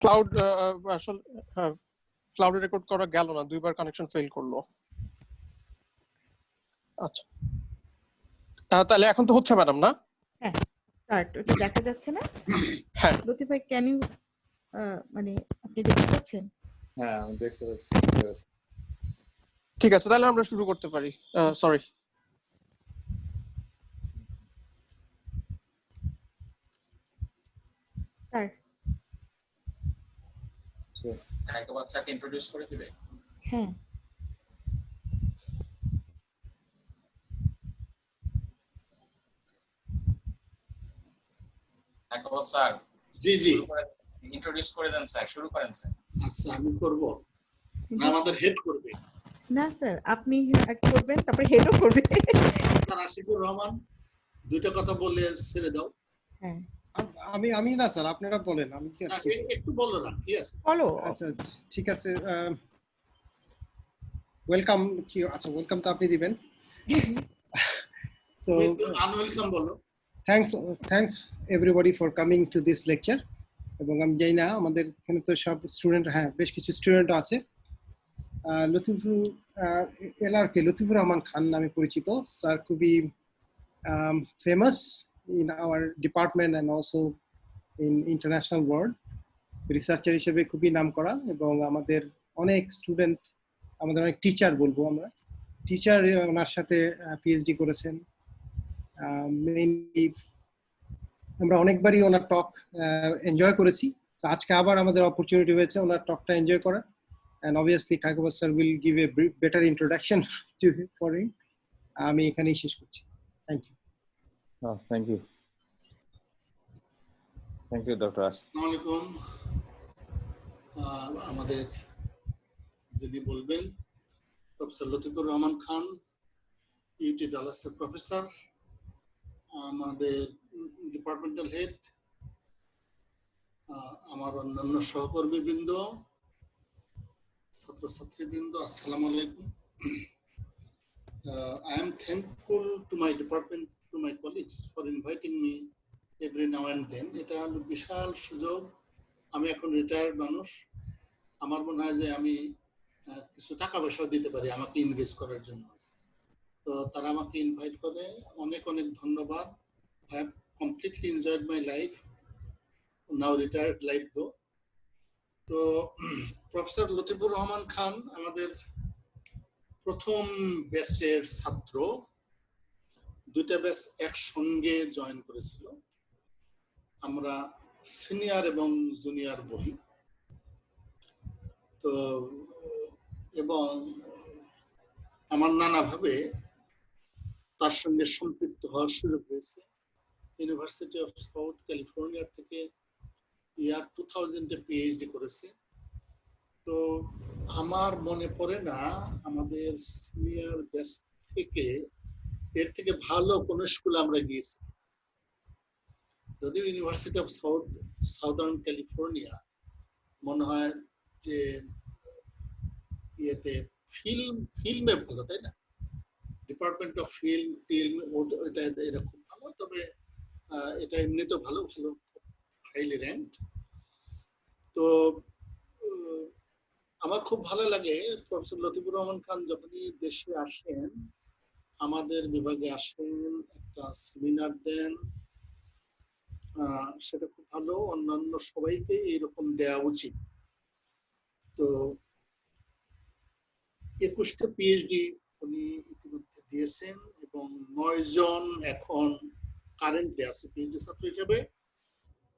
Cloud আসলে হ্যাঁ ক্লাউডে record করা গেল না, দুইবার কানেকশন ফেল করলো। আচ্ছা তাহলে এখন তো হচ্ছে ম্যাডাম না? হ্যাঁ স্টার্ট ওটা দেখা যাচ্ছে না? হ্যাঁ লতিফ ভাই ক্যান ইউ মানে আপনি দেখতে পাচ্ছেন? হ্যাঁ আমি দেখতে পাচ্ছি। ঠিক আছে তাহলে আমরা শুরু করতে পারি। সরি স্যার একটা বাচ্চাকে ইন্ট্রোডিউস করে দিবে। হ্যাঁ একবার স্যার জি জি ইন্ট্রোডিউস করে দেন স্যার, শুরু করেন স্যার। আচ্ছা আমি করব না, আমাদের হেড করবে না স্যার আপনি করবেন তারপরে হেডও করবে। স্যার আশিকুর রহমান দুইটা কথা বলে ছেড়ে দাও। হ্যাঁ আমি না স্যার আপনারা বলেন, আমি কি একটু বলো না কি আছে বলো। আচ্ছা ঠিক আছে ওয়েলকাম কি আচ্ছা ওয়েলকাম তো আপনি দিবেন। সো আনওয়েলকাম বলো। Thanks everybody for coming to this lecture. এবং আমি জানি না আমাদের এখানে তো সব স্টুডেন্ট, হ্যাঁ বেশ কিছু স্টুডেন্ট আছে। লতিফুর রহমান খান নামে পরিচিত স্যার, খুবই famous in our department and also in international world. Researcher হিসেবে খুবই নাম করা, এবং আমাদের অনেক স্টুডেন্ট, আমাদের অনেক টিচার বলবো আমরা, টিচার ওনার সাথে পিএইচডি করেছেন। মেইনলি আমরা অনেকবারই ওনার টক এনজয় করেছি। তো আজকে আবার আমাদের অপরচুনিটি হয়েছে ওনার টকটা এনজয় করার। And obviously Kaikawa sir will give a better introduction for him. আমি এখানেই শেষ করছি। Thank you. Thank you doctor আস। আসসালামু আলাইকুম। আমাদের যিনি বলবেন প্রফেসর লতিফুর রহমান খান, ইউটি ডালাসের প্রফেসর, আমাদের ডিপার্টমেন্টাল হেড, আমার অন্যান্য সহকর্মীবৃন্দ, ছাত্রছাত্রীবৃন্দ, আসসালামু আলাইকুম। I am thankful to my department, to my colleagues for inviting me every now and then. এটা হলো বিশাল সুযোগ। আমি এখন রিটায়ার্ড মানুষ, আমার মনে হয় যে আমি কিছু টাকা পয়সা দিতে পারি আমাকে ইনভেস্ট করার জন্য। তো তারা আমাকে ইনভাইট করে, অনেক অনেক ধন্যবাদ। I have completely enjoyed my life, now retired life though. তো প্রফেসর লতিফুর রহমান খান আমাদের প্রথম ব্যাচের ছাত্র, দুইটা ব্যাচ একসঙ্গে জয়েন করেছিল। আমরা সিনিয়র এবং জুনিয়র বলি। তো এবং আমার নানাভাবে তার সঙ্গে সম্পৃক্ত হওয়ার সুযোগ হয়েছে। ইউনিভার্সিটি অফ সাউথ ক্যালিফোর্নিয়া থেকে ইয়ার 2000-এ পিএইচডি করেছে। তো আমার মনে পড়ে না আমাদের সিনিয়র ব্যাচ থেকে এর থেকে ভালো কোন স্কুলে আমরা গিয়েছি। যদিও ইউনিভার্সিটি অফ সাউদার্ন ক্যালিফোর্নিয়া মনে হয় যে ইয়েতে ফিল্মে ভালো, তাই না? ডিপার্টমেন্ট অফ ফিল্ম ওটা এটা খুব ভালো, তবে এটা এমনিতে ভালো ভালো হাইলি র্যাঙ্কড। তো আমার খুব ভালো লাগে প্রফেসর লতিফুর রহমান খান যখনই দেশে আসেন, আমাদের বিভাগে আসেন, একটা সেমিনার দেন, সেটা খুব ভালো। অন্যান্য সবাইকে এইরকম দেওয়া উচিত। তো 21টা পিএইচডি উনি ইতিমধ্যে দিয়েছেন এবং 9 জন এখন কারেন্টলি আছে পিএইচডি ছাত্র হিসেবে।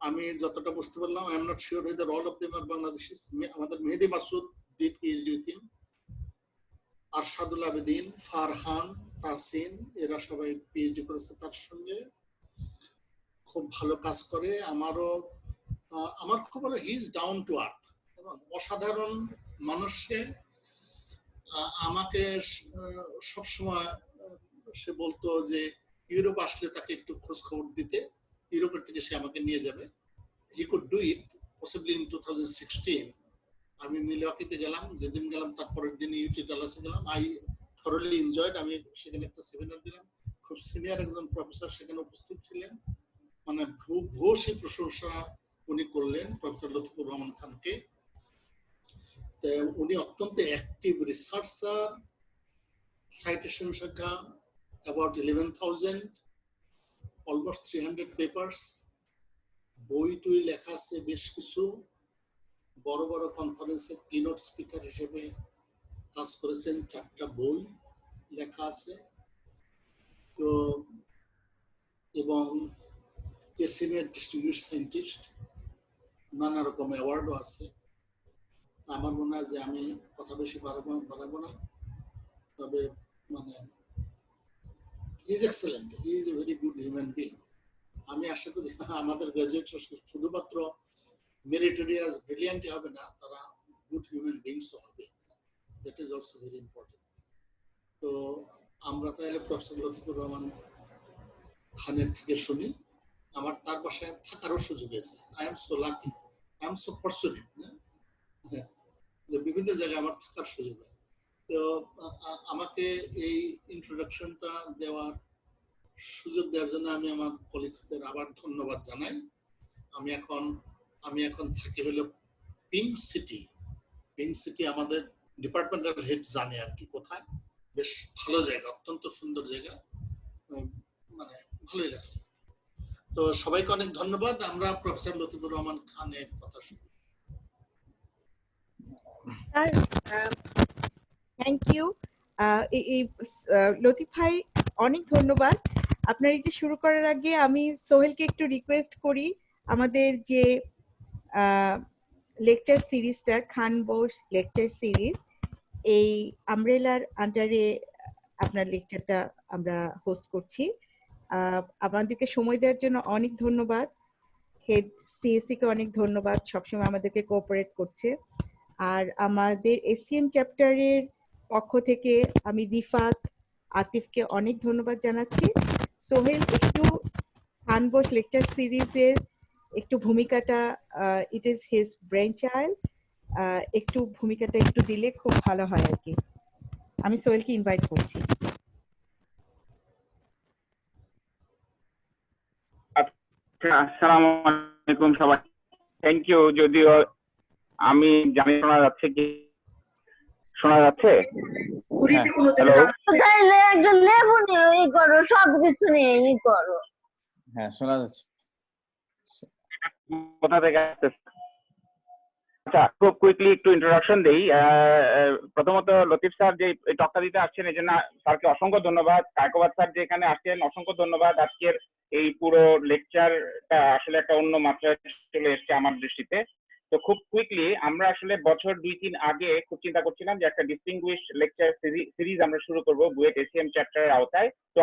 আমি যতটা বুঝতে পারলাম, I am not sure whether all of them are Bangladeshis. আমাদের মেহেদি Masud did PhD with him, Arshadul Abedin, Farhan, Tasin, এরা সবাই পিএইচডি করেছে তার সঙ্গে, খুব ভালো কাজ করে। আমার খুব ভালো, he is down to earth এবং অসাধারণ মানুষে। আমাকে সবসময় সে বলতো যে ইউরোপ আসলে তাকে একটু খোঁজ খবর দিতে, ইউরোপের থেকে সে আমাকে নিয়ে যাবে। He could do it possibly in 2016। আমি মিলওয়াকিতে গেলাম, যেদিন গেলাম তারপরের দিন ইউটি ডালাসে গেলাম। I thoroughly enjoyed. আমি সেখানে একটা সেমিনার দিলাম, খুব সিনিয়র একজন প্রফেসর সেখানে উপস্থিত ছিলেন, মানে ভূয়সী প্রশংসা উনি করলেন প্রফেসর লতিফুর রহমান খানকে। উনি অত্যন্ত অ্যাক্টিভ রিসার্চার, সাইটেশন সংখ্যা about 11,000, almost 300 পেপার্স, বই টই লেখা আছে বেশ কিছু, বড় বড় কনফারেন্সে কিনোট স্পিকার হিসেবে কাজ করেছেন, 4টা বই লেখা আছে। তো এবং সিনিয়র ডিস্ট্রিবিউট সায়েন্টিস্ট, নানা রকম অ্যাওয়ার্ডও আছে। আমার মনে হয় যে আমি কথা বেশি বাড়াবো না, তবে মানে he is excellent, he is a very good human being. আমি আশা করি আমাদের গ্রাজুয়েটরা শুধুমাত্র মেরিটোরিয়াস ব্রিলিয়ান্টই হবে না, তারা গুড হিউম্যান বিংসও হবে। That is also very important. তো আমরা তাহলে প্রফেসর লতিফুর রহমান খানের থেকে শুনি। আমার তার বাসায় থাকারও সুযোগ হয়েছে। I am so lucky, I am so fortunate যে বিভিন্ন জায়গায় আমার থাকার সুযোগ হয়। তো আমাকে এই ইন্ট্রোডাকশনটা দেওয়ার সুযোগ দেওয়ার জন্য আমি আমার কলিগসদের আবার ধন্যবাদ জানাই। আমি এখন থাকি হলো পিঙ্ক সিটি। পিঙ্ক সিটি আমাদের ডিপার্টমেন্টাল হেড জানে আর কি কোথায়। বেশ ভালো জায়গা, অত্যন্ত সুন্দর জায়গা, মানে ভালোই লাগছে। তো সবাইকে অনেক ধন্যবাদ। আমরা প্রফেসর লতিফুর রহমান খানের কথা শুনি। থ্যাংক ইউ লতিফ ভাই, অনেক ধন্যবাদ। আপনার এটা শুরু করার আগে আমি সোহেলকে একটু রিকোয়েস্ট করি, আমাদের যে লেকচার সিরিজটা খান বোস লেকচার সিরিজ, এই আমব্রেলার আন্ডারে আপনার লেকচারটা আমরা হোস্ট করছি। আমাদেরকে সময় দেওয়ার জন্য অনেক ধন্যবাদ। হেড সিএসসি কে অনেক ধন্যবাদ, সবসময় আমাদেরকে কোঅপারেট করছে। আর আমাদের এসিএম চ্যাপ্টারের পক্ষ থেকে আমি রিফাত, আতিফকে অনেক ধন্যবাদ জানাচ্ছি। সোহেল একটু খান বোস লেকচার সিরিজের একটু ভূমিকাটা, it is his brain child, একটু ভূমিকাটা একটু দিলে খুব ভালো হয় আর কি। আমি সোহেলকে ইনভাইট করছি। আসসালামু আলাইকুম সবাই, থ্যাংক ইউ। যদিও আমি জানি শোনা যাচ্ছে কি, শোনা যাচ্ছে? হ্যালো, তাইলে একটা লেবু নিয়ে ই করো, সবকিছু নিয়ে ই করো। হ্যাঁ শোনা যাচ্ছে। কোথা থেকে আসতেছে? আচ্ছা, খুব কুইকলি একটু ইন্ট্রোডাকশন দেই। প্রথমত লতিফ স্যার যে এই টকটা দিতে আসছেন, এই জন্য স্যারকে অসংখ্য ধন্যবাদ। কায়কোবাদ স্যার যে এখানে আসছেন, অসংখ্য ধন্যবাদ। আজকের এই পুরো লেকচারটা আসলে একটা অন্য মাত্রায় চলে এসছে আমার দৃষ্টিতে। তো খুব কুইকলি, আমরা আসলে বছর 2-3 আগে খুব চিন্তা করছিলাম যে একটা ডিস্টিংগুইশড লেকচার সিরিজ আমরা শুরু করবো বুয়েট এসিএম চ্যাপ্টারের আওতায়। তো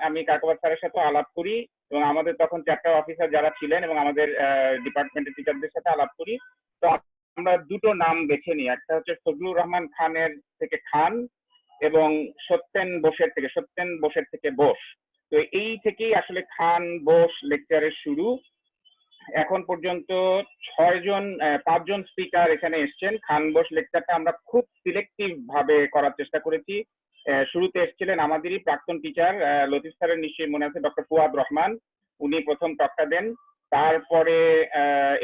আমি কায়কোবাদ স্যারের সাথে আলাপ করি এবং আমাদের তখন চ্যাপ্টার অফিসার যারা ছিলেন এবং আমাদের ডিপার্টমেন্টের টিচারদের সাথে আলাপ করি। তো আমরা দুটো নাম বেছে নিই, একটা হচ্ছে ফজলুর রহমান খানের থেকে খান এবং সত্যেন বোসের থেকে বোস। তো এই থেকেই আসলে খান বোস লেকচারের শুরু। এখন পর্যন্ত 5জন স্পিকার এখানে এসছেন। খান বোস লেকচারটা আমরা খুব সিলেক্টিভ ভাবে করার চেষ্টা করেছি। শুরুতে এসেছিলেন আমাদেরই প্রাক্তন টিচার লতিফ স্যারের, নিশ্চয়ই মনে আছে, ডক্টর ফুয়াদ রহমান, উনি প্রথম টকটা দেন। তারপরে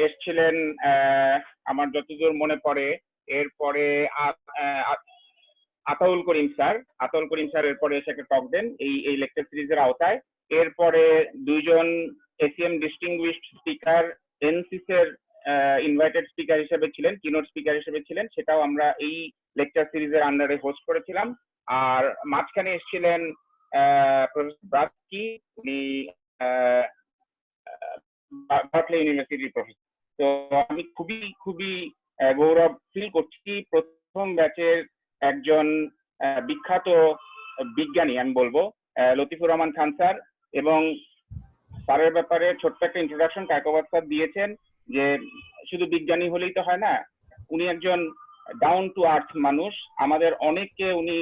এসছিলেন আমার যতদূর মনে পড়ে, এরপরে আতাউল করিম স্যার এরপরে এসে একটা টক দেন এই লেকচার সিরিজের আওতায়। এরপরে 2জন এসিএম ডিস্টিংগুইশড স্পিকার এনসিস এর ইনভাইটেড স্পিকার হিসেবে ছিলেন, কিনোট স্পিকার হিসেবে ছিলেন, সেটাও আমরা এই লেকচার সিরিজের আন্ডারে হোস্ট করেছিলাম। আর মাঝখানে এসেছিলেন প্রফেসর ব্রাস্কি, উনি বার্কলে ইউনিভার্সিটির প্রফেসর। তো আমি খুবই গৌরব ফিল করছি প্রথম ব্যাচের একজন বিখ্যাত বিজ্ঞানী, আমি বলবো লতিফুর রহমান খান স্যার। এবং স্যারের ব্যাপারে ছোট্ট একটা ইন্ট্রোডাকশন কায়কোবাদ স্যার দিয়েছেন যে শুধু বিজ্ঞানী হলেই তো হয় না, উনি একজন ডাউন টু আর্থ মানুষ। আমাদের অনেককে উনি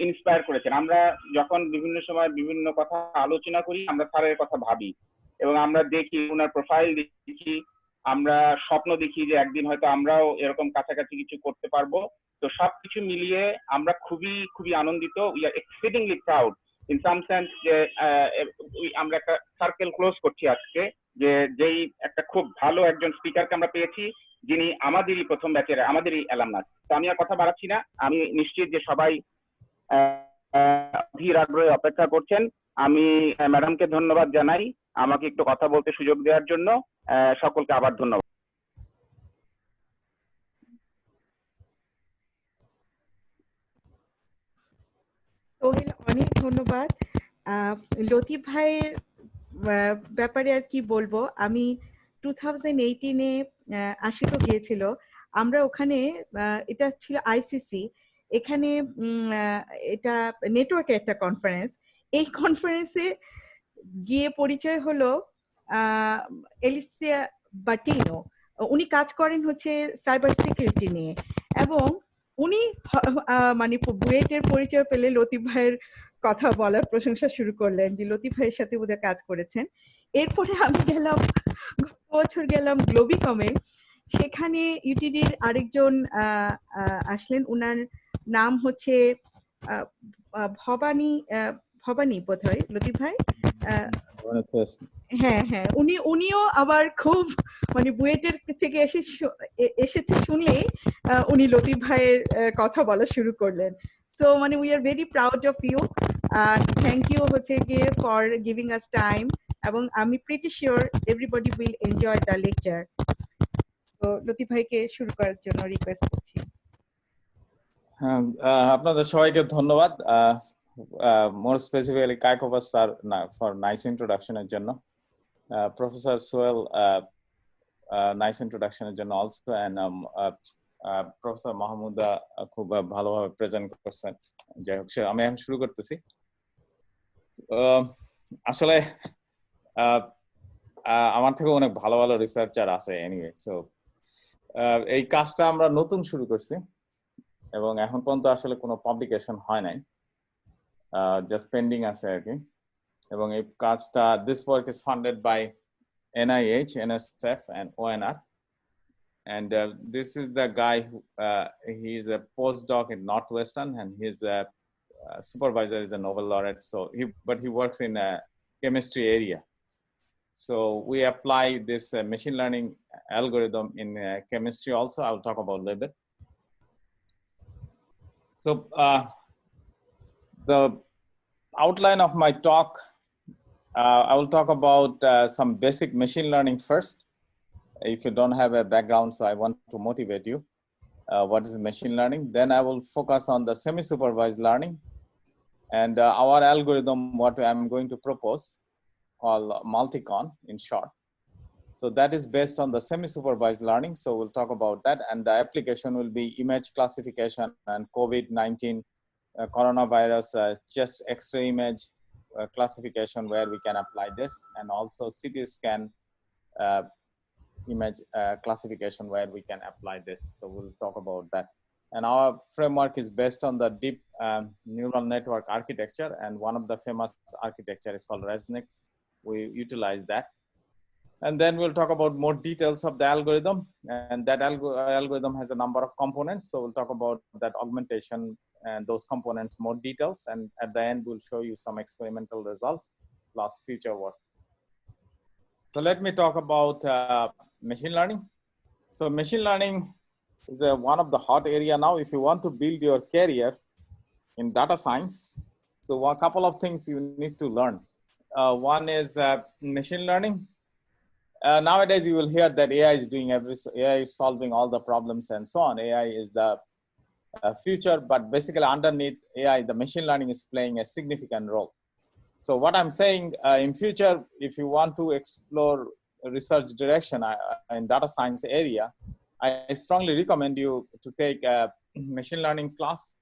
ইন্সপায়ার করেছেন। আমরা যখন বিভিন্ন সময় বিভিন্ন কথা আলোচনা করি, আমরা স্যারের কথা ভাবি এবং আমরা দেখি ওনার প্রোফাইল দেখি, আমরা স্বপ্ন দেখি যে একদিন হয়তো আমরাও এরকম কাছাকাছি কিছু করতে পারবো। তো সবকিছু মিলিয়ে আমরা খুবই আনন্দিত। We are exceedingly proud in some sense যে আমরা একটা সার্কেল ক্লোজ করছি আজকে, যে যেই একটা খুব ভালো একজন স্পিকারকে আমরা পেয়েছি, যিনি আমাদেরই প্রথম ব্যাচের, আমাদেরই অ্যালামনাস। তো আমি আর কথা বাড়াচ্ছি না, আমি নিশ্চিত যে সবাই ধীর আগ্রহে অপেক্ষা করছেন। আমি ম্যাডামকে ধন্যবাদ জানাই আমাকে একটু কথা বলতে সুযোগ দেওয়ার জন্য। সকলকে আবার ধন্যবাদ। সোহেল, অনেক ধন্যবাদ। লতিফ ভাইয়ের ব্যাপারে আর কি বলবো, আমি 2018-এ আশিক গিয়েছিল, আমরা ওখানে এটা ছিল আইসিসি, এখানে এটা নেটওয়ার্কে একটা কনফারেন্স, এই কনফারেন্সে গিয়ে পরিচয় হলো এলিসিয়া বাটিনো। উনি কাজ করেন হচ্ছে সাইবার সিকিউরিটি নিয়ে, এবং উনি মানে বুয়েটের পরিচয় পেলে লতিফ ভাইয়ের কথা বলার প্রশংসা শুরু করলেন যে লতিফ ভাইয়ের সাথে বোধহয় কাজ করেছেন। এরপরে আমি গেলাম, গত বছর গেলাম গ্লোবিকমে, সেখানে ইউটিডির আরেকজন আসলেন, উনার নাম হচ্ছে ভবানী বোধহয়, লতিফ ভাই। হ্যাঁ হ্যাঁ, উনিও আবার খুব মানে বুয়েটের থেকে এসেছে শুনলে উনি লতিফ ভাইয়ের কথা বলা শুরু করলেন। সো মানে we are very proud of you, thank you হচ্ছে গিয়ে ফর গিভিং আস টাইম, এবং আমি pretty sure everybody will enjoy the lecture. তো লতিফ ভাইকে শুরু করার জন্য রিকোয়েস্ট করছি। আপনাদের সবাইকে ধন্যবাদ, মোর স্পেসিফিক্যালি কায়কোবাস স্যার ফর নাইস ইন্ট্রোডাকশনের জন্য, প্রফেসর সোহেল নাইস ইন্ট্রোডাকশনের জন্য অলসো, এন্ড প্রফেসর মাহমুদা খুব ভালোভাবে প্রেজেন্ট করছেন। যাই হোক, আমি এখন শুরু করতেছি। আসলে আমার থেকে অনেক ভালো ভালো রিসার্চার আছে এনিওয়ে, সো এই কাজটা আমরা নতুন শুরু করছি এবং এখন পর্যন্ত আসলে কোনো পাবলিকেশন হয় নাই, জাস্ট পেন্ডিং আছে আর কি। এবং এই কাজটা, this work is funded by NIH, NSF and ONR, and this is the guy who he is a postdoc in Northwestern, and his supervisor is a Nobel laureate, so he works in a chemistry area. So we apply this machine learning algorithm in chemistry also. I'll talk about a little bit. So the outline of my talk, I will talk about some basic machine learning first. If you don't have a background, so I want to motivate you. What is machine learning? Then I will focus on the semi-supervised learning and our algorithm, what I'm going to propose, called MultiCon in short. So that is based on the semi-supervised learning. So we'll talk about that, and the application will be image classification and COVID-19 coronavirus chest X-ray image classification, where we can apply this, and also CT scan image classification, where we can apply this. So we'll talk about that. And our framework is based on the deep neural network architecture, and one of the famous architecture is called ResNeXt. We utilize that. And then we'll talk about more details of the algorithm, and that algorithm has a number of components. So we'll talk about that augmentation and those components, more details. And at the end, we'll show you some experimental results plus future work. So let me talk about machine learning. So machine learning is one of the hot area now. If you want to build your career in data science, so a couple of things you need to learn. One is machine learning. Nowadays, you will hear that AI is doing AI is solving all the problems and so on. AI is the future, but basically underneath AI, the machine learning is playing a significant role. So what I'm saying, in future, if you want to explore research direction in data science area, I strongly recommend you to take a machine learning class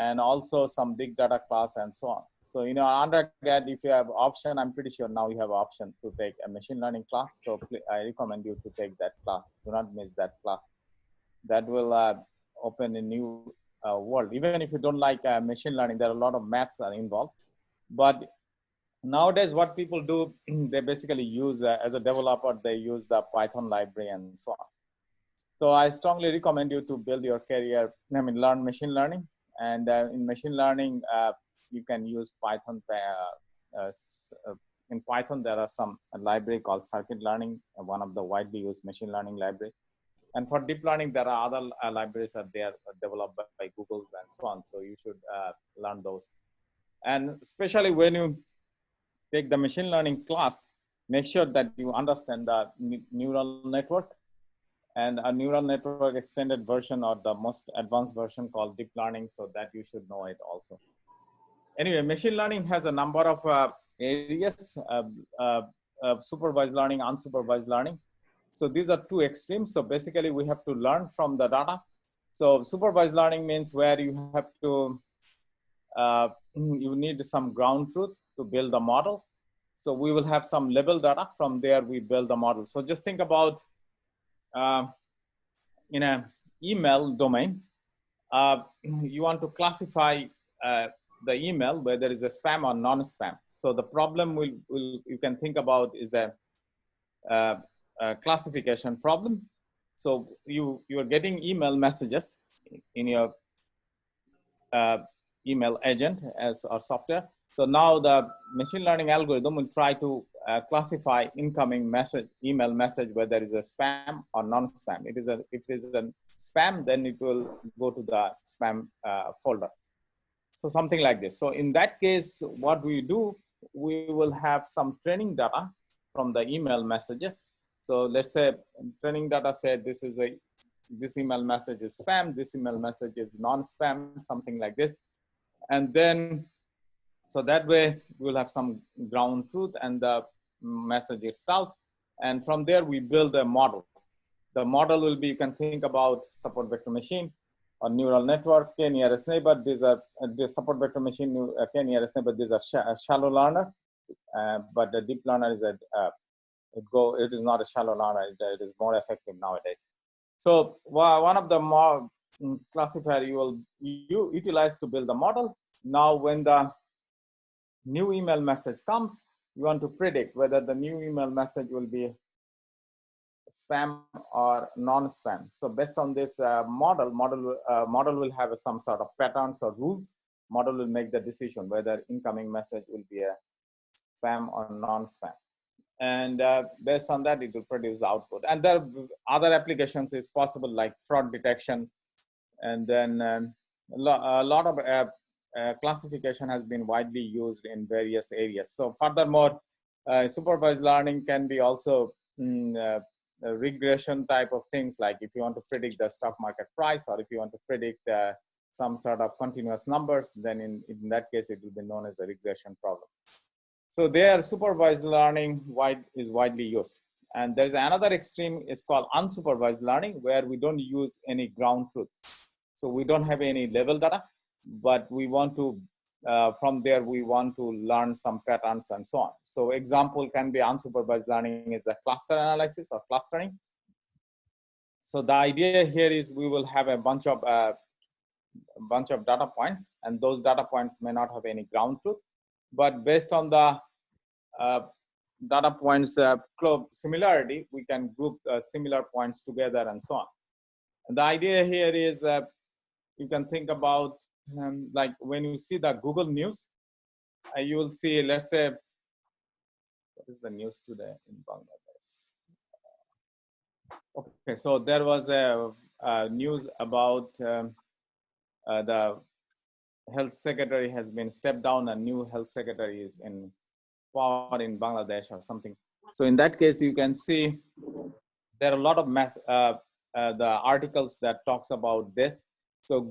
and also some big data class and so on. So, you know, undergrad, if you have option, I'm pretty sure now you have option to take a machine learning class. So I recommend you to take that class. Do not miss that class. That will open a new world. Even if you don't like machine learning, there are a lot of maths are involved. But nowadays, what people do, they basically use, as a developer, they use the Python library and so on. So I strongly recommend you to build your career, learn machine learning. And in machine learning, you can use Python in Python, there are some library called scikit learning, one of the widely used machine learning library. And for deep learning, there are other libraries that they are developed by Google and so on. So you should learn those. And especially when you take the machine learning class, make sure that you understand the neural network and a neural network extended version or the most advanced version called deep learning, so that you should know it also. Anyway, machine learning has a number of areas, supervised learning, unsupervised learning. So these are two extremes. So basically we have to learn from the data. So supervised learning means where you have to, you need some ground truth to build a model. So we will have some level data. From there we build the model. So just think about in an email domain, you want to classify the email whether it's a spam or non-spam. So the problem you can think about is a classification problem. So you are getting email messages in your email agent or software. So now the machine learning algorithm will try to classify incoming email message whether it's a spam or non-spam. If it is a spam, then it will go to the spam folder. So something like this. So in that case, what we do, we will have some training data from the email messages. So let's say training data said this email message is spam, this email message is non-spam, something like this. And then, so that way we'll have some ground truth and the message itself. And from there we build a model. The model will be, you can think about support vector machine or neural network, k nearest neighbor. These are the support vector machine, k nearest neighbor. These are shallow learner, but the deep learner is it is not a shallow learner. It is more effective nowadays. So one of the more classifier you utilize to build the model. Now, when the new email message comes, you want to predict whether the new email message will be spam or non-spam. So based on this model will have some sort of patterns or rules. Model will make the decision whether incoming message will be a spam or non-spam. And based on that, it will produce the output. And there are other applications is possible, like fraud detection. And then a lot of classification has been widely used in various areas. So furthermore, supervised learning can be also regression type of things, like if you want to predict the stock market price, or if you want to predict some sort of continuous numbers, then in that case, it will be known as a regression problem. So there, supervised learning is widely used. And there's another extreme, is called unsupervised learning, where we don't use any ground truth. So we don't have any level data, but we want to, from there, we want to learn some patterns and so on. So example can be unsupervised learning is the cluster analysis or clustering. So the idea here is we will have a bunch of data points, and those data points may not have any ground truth, but based on the data points similarity, we can group similar points together and so on. And the idea here is you can think about like when you see the Google News, you will see, let's say, what is the news today in Bangladesh? Okay, so there was a news about the health secretary has been stepped down, and new health secretary is in power in Bangladesh or something. So in that case, you can see there are a lot of the articles that talks about this. So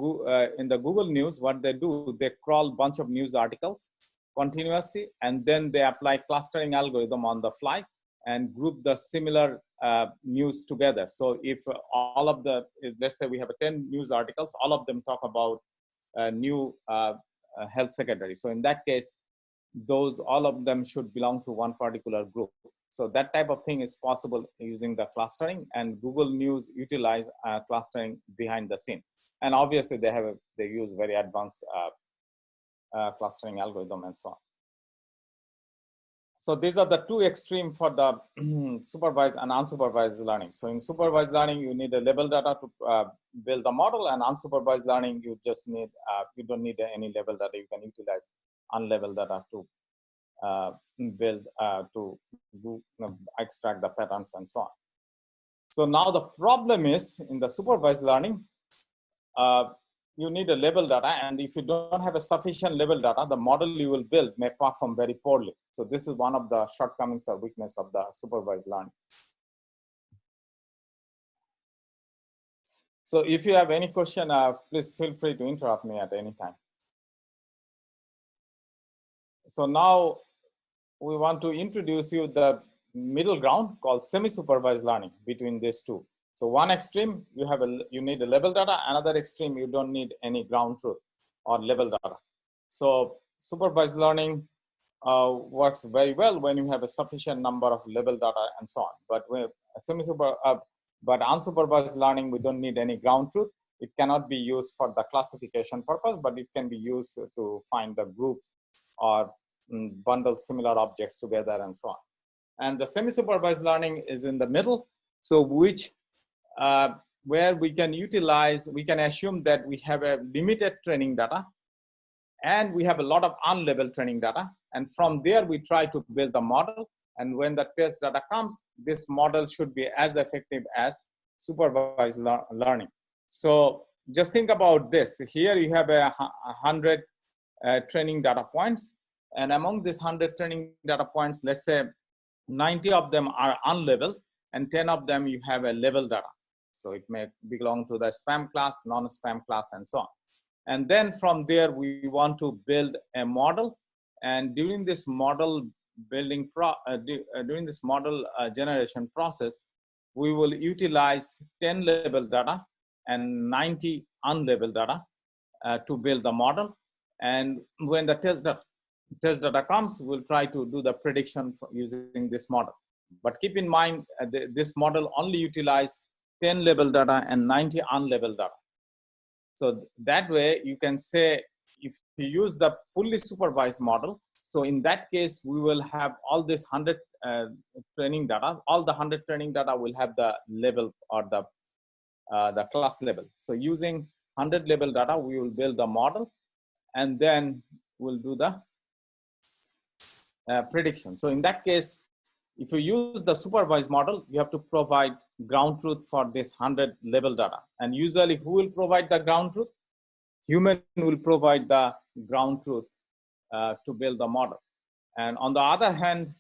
in the Google News, what they do, they crawl a bunch of news articles continuously, and then they apply clustering algorithm on the fly and group the similar news together. So if all of let's say we have 10 news articles, all of them talk about new health secretary. So in that case, all of them should belong to one particular group. So that type of thing is possible using the clustering, and Google News utilize clustering behind the scene. And obviously they use very advanced clustering algorithm and so on. So these are the two extremes for the supervised and unsupervised learning. So in supervised learning, you need a level data to build the model, and unsupervised learning, you just need, you don't need any level data. You can utilize unlevel data to build to do, extract the patterns and so on. So now the problem is in the supervised learning, you need a label data, and if you don't have a sufficient label data, the model you will build may perform very poorly. So this is one of the shortcomings or weakness of the supervised learning. So if you have any question, please feel free to interrupt me at any time. So now we want to introduce you the middle ground called semi-supervised learning between these two. So one extreme, you need a label data. Another extreme, you don't need any ground truth or label data. So supervised learning works very well when you have a sufficient number of label data and so on. But with but unsupervised learning, we don't need any ground truth. It cannot be used for the classification purpose, but it can be used to find the groups or bundle similar objects together and so on. And the semi-supervised learning is in the middle. So where we can utilize, we can assume that we have a limited training data and we have a lot of unlabeled training data. And from there, we try to build the model. And when the test data comes, this model should be as effective as supervised learning. So just think about this. Here you have 100 training data points. And among these 100 training data points, let's say 90 of them are unlabeled and 10 of them you have a labeled data. So it may belong to the spam class, non-spam class, and so on. And then from there, we want to build a model. And during this model building, during this model generation process, we will utilize 10 labeled data and 90 unlabeled data to build the model. And when the test data comes, we'll try to do the prediction using this model. But keep in mind, this model only utilizes 10 labeled data and 90 unlabeled data. So that way you can say, if you use the fully supervised model, so in that case, we will have all this 100 training data, all the 100 training data will have the label or the class label. So using 100 label data, we will build the model and then we'll do the prediction. So in that case, if you use the supervised model, you have to provide ground truth for this 100 label data. And usually who will provide the ground truth? Human will provide the ground truth to build the model. And on the other hand,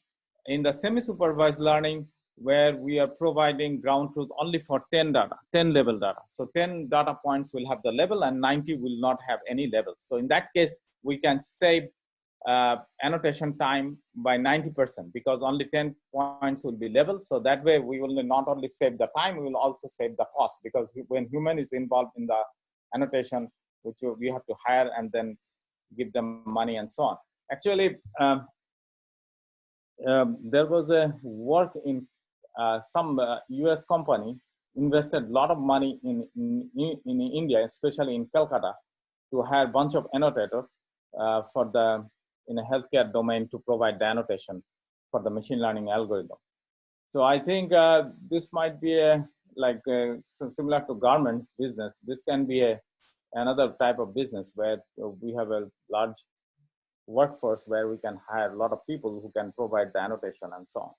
in the semi-supervised learning, where we are providing ground truth only for 10 label data. So 10 data points will have the label and 90 will not have any labels. So in that case, we can save annotation time by 90% because only 10 points will be labeled. So that way we will not only save the time, we will also save the cost, because when human is involved in the annotation, which we have to hire and then give them money and so on. Actually, there was a work in some US company invested a lot of money in India, especially in Calcutta, to hire a bunch of annotators in a healthcare domain to provide the annotation for the machine learning algorithm. So I think this might be similar to garments business. This can be another type of business where we have a large workforce where we can hire a lot of people who can provide the annotation and so on.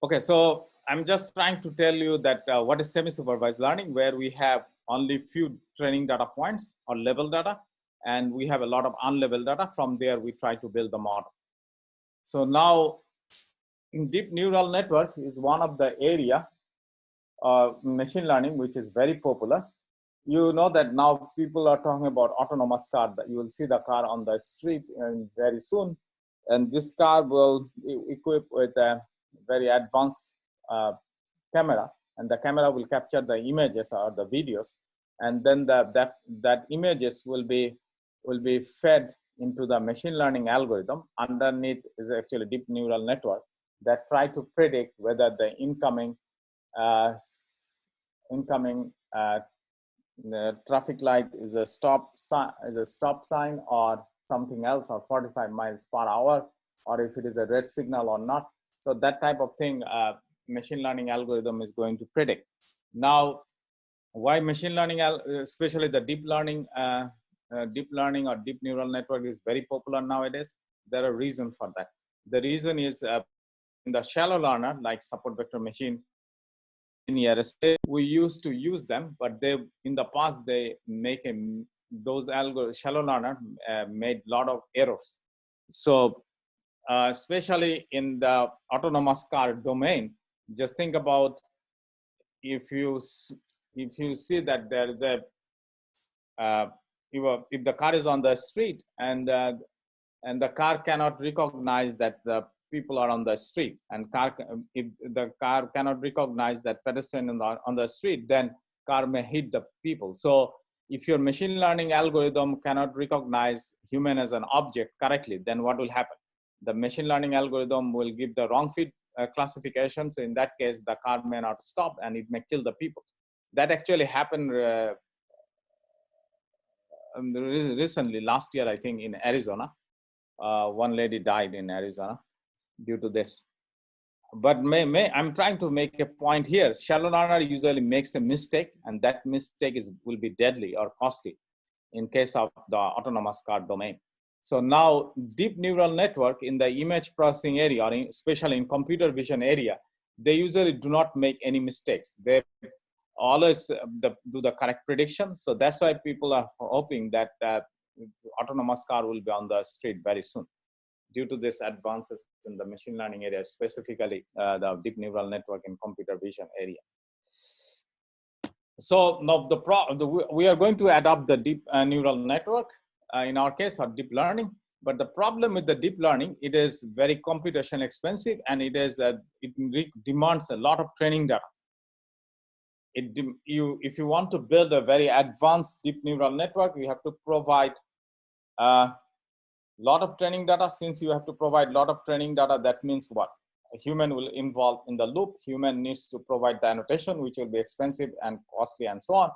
Okay, so I'm just trying to tell you that what is semi-supervised learning, where we have only few training data points or label data, and we have a lot of unlabeled data. From there, we try to build the model. So now, deep neural network is one of the area machine learning which is very popular. You know that now people are talking about autonomous car, that you will see the car on the street very soon, and this car will be equipped with a very advanced camera, and the camera will capture the images or the videos, and then that images will be fed into the machine learning algorithm. Underneath is actually deep neural network that try to predict whether the incoming the traffic light is a stop sign or something else, or 45 miles per hour, or if it is a red signal or not. So that type of thing, machine learning algorithm is going to predict. Now, why machine learning, especially the deep learning deep learning or deep neural network is very popular nowadays, there are reasons for that. The reason is in the shallow learner, like support vector machine, in RSA, we used to use them, but they in the past they make those shallow learner made a lot of errors. So especially in the autonomous car domain, just think about if you see that there is a if the car is on the street and the car cannot recognize that the people are on the street, and if the car cannot recognize that pedestrian on the street, then car may hit the people. So if your machine learning algorithm cannot recognize human as an object correctly, then what will happen? The machine learning algorithm will give the wrong fit classification. So in that case, the car may not stop and it may kill the people. That actually happened recently, last year, I think, in Arizona. One lady died in Arizona due to this. But I'm trying to make a point here. Shallow learner usually makes a mistake, and that mistake will be deadly or costly in case of the autonomous car domain. So now deep neural network in the image processing area, or especially in computer vision area, they usually do not make any mistakes. They always do the correct prediction. So that's why people are hoping that autonomous car will be on the street very soon, due to this advances in the machine learning area, specifically the deep neural network in computer vision area. So now we are going to adopt the deep neural network, in our case, or deep learning. But the problem with the deep learning, it is very computationally expensive, and it demands a lot of training data. If you want to build a very advanced deep neural network, you have to provide lot of training data. Since you have to provide a lot of training data, that means what? A human will involve in the loop. Human needs to provide the annotation, which will be expensive and costly and so on.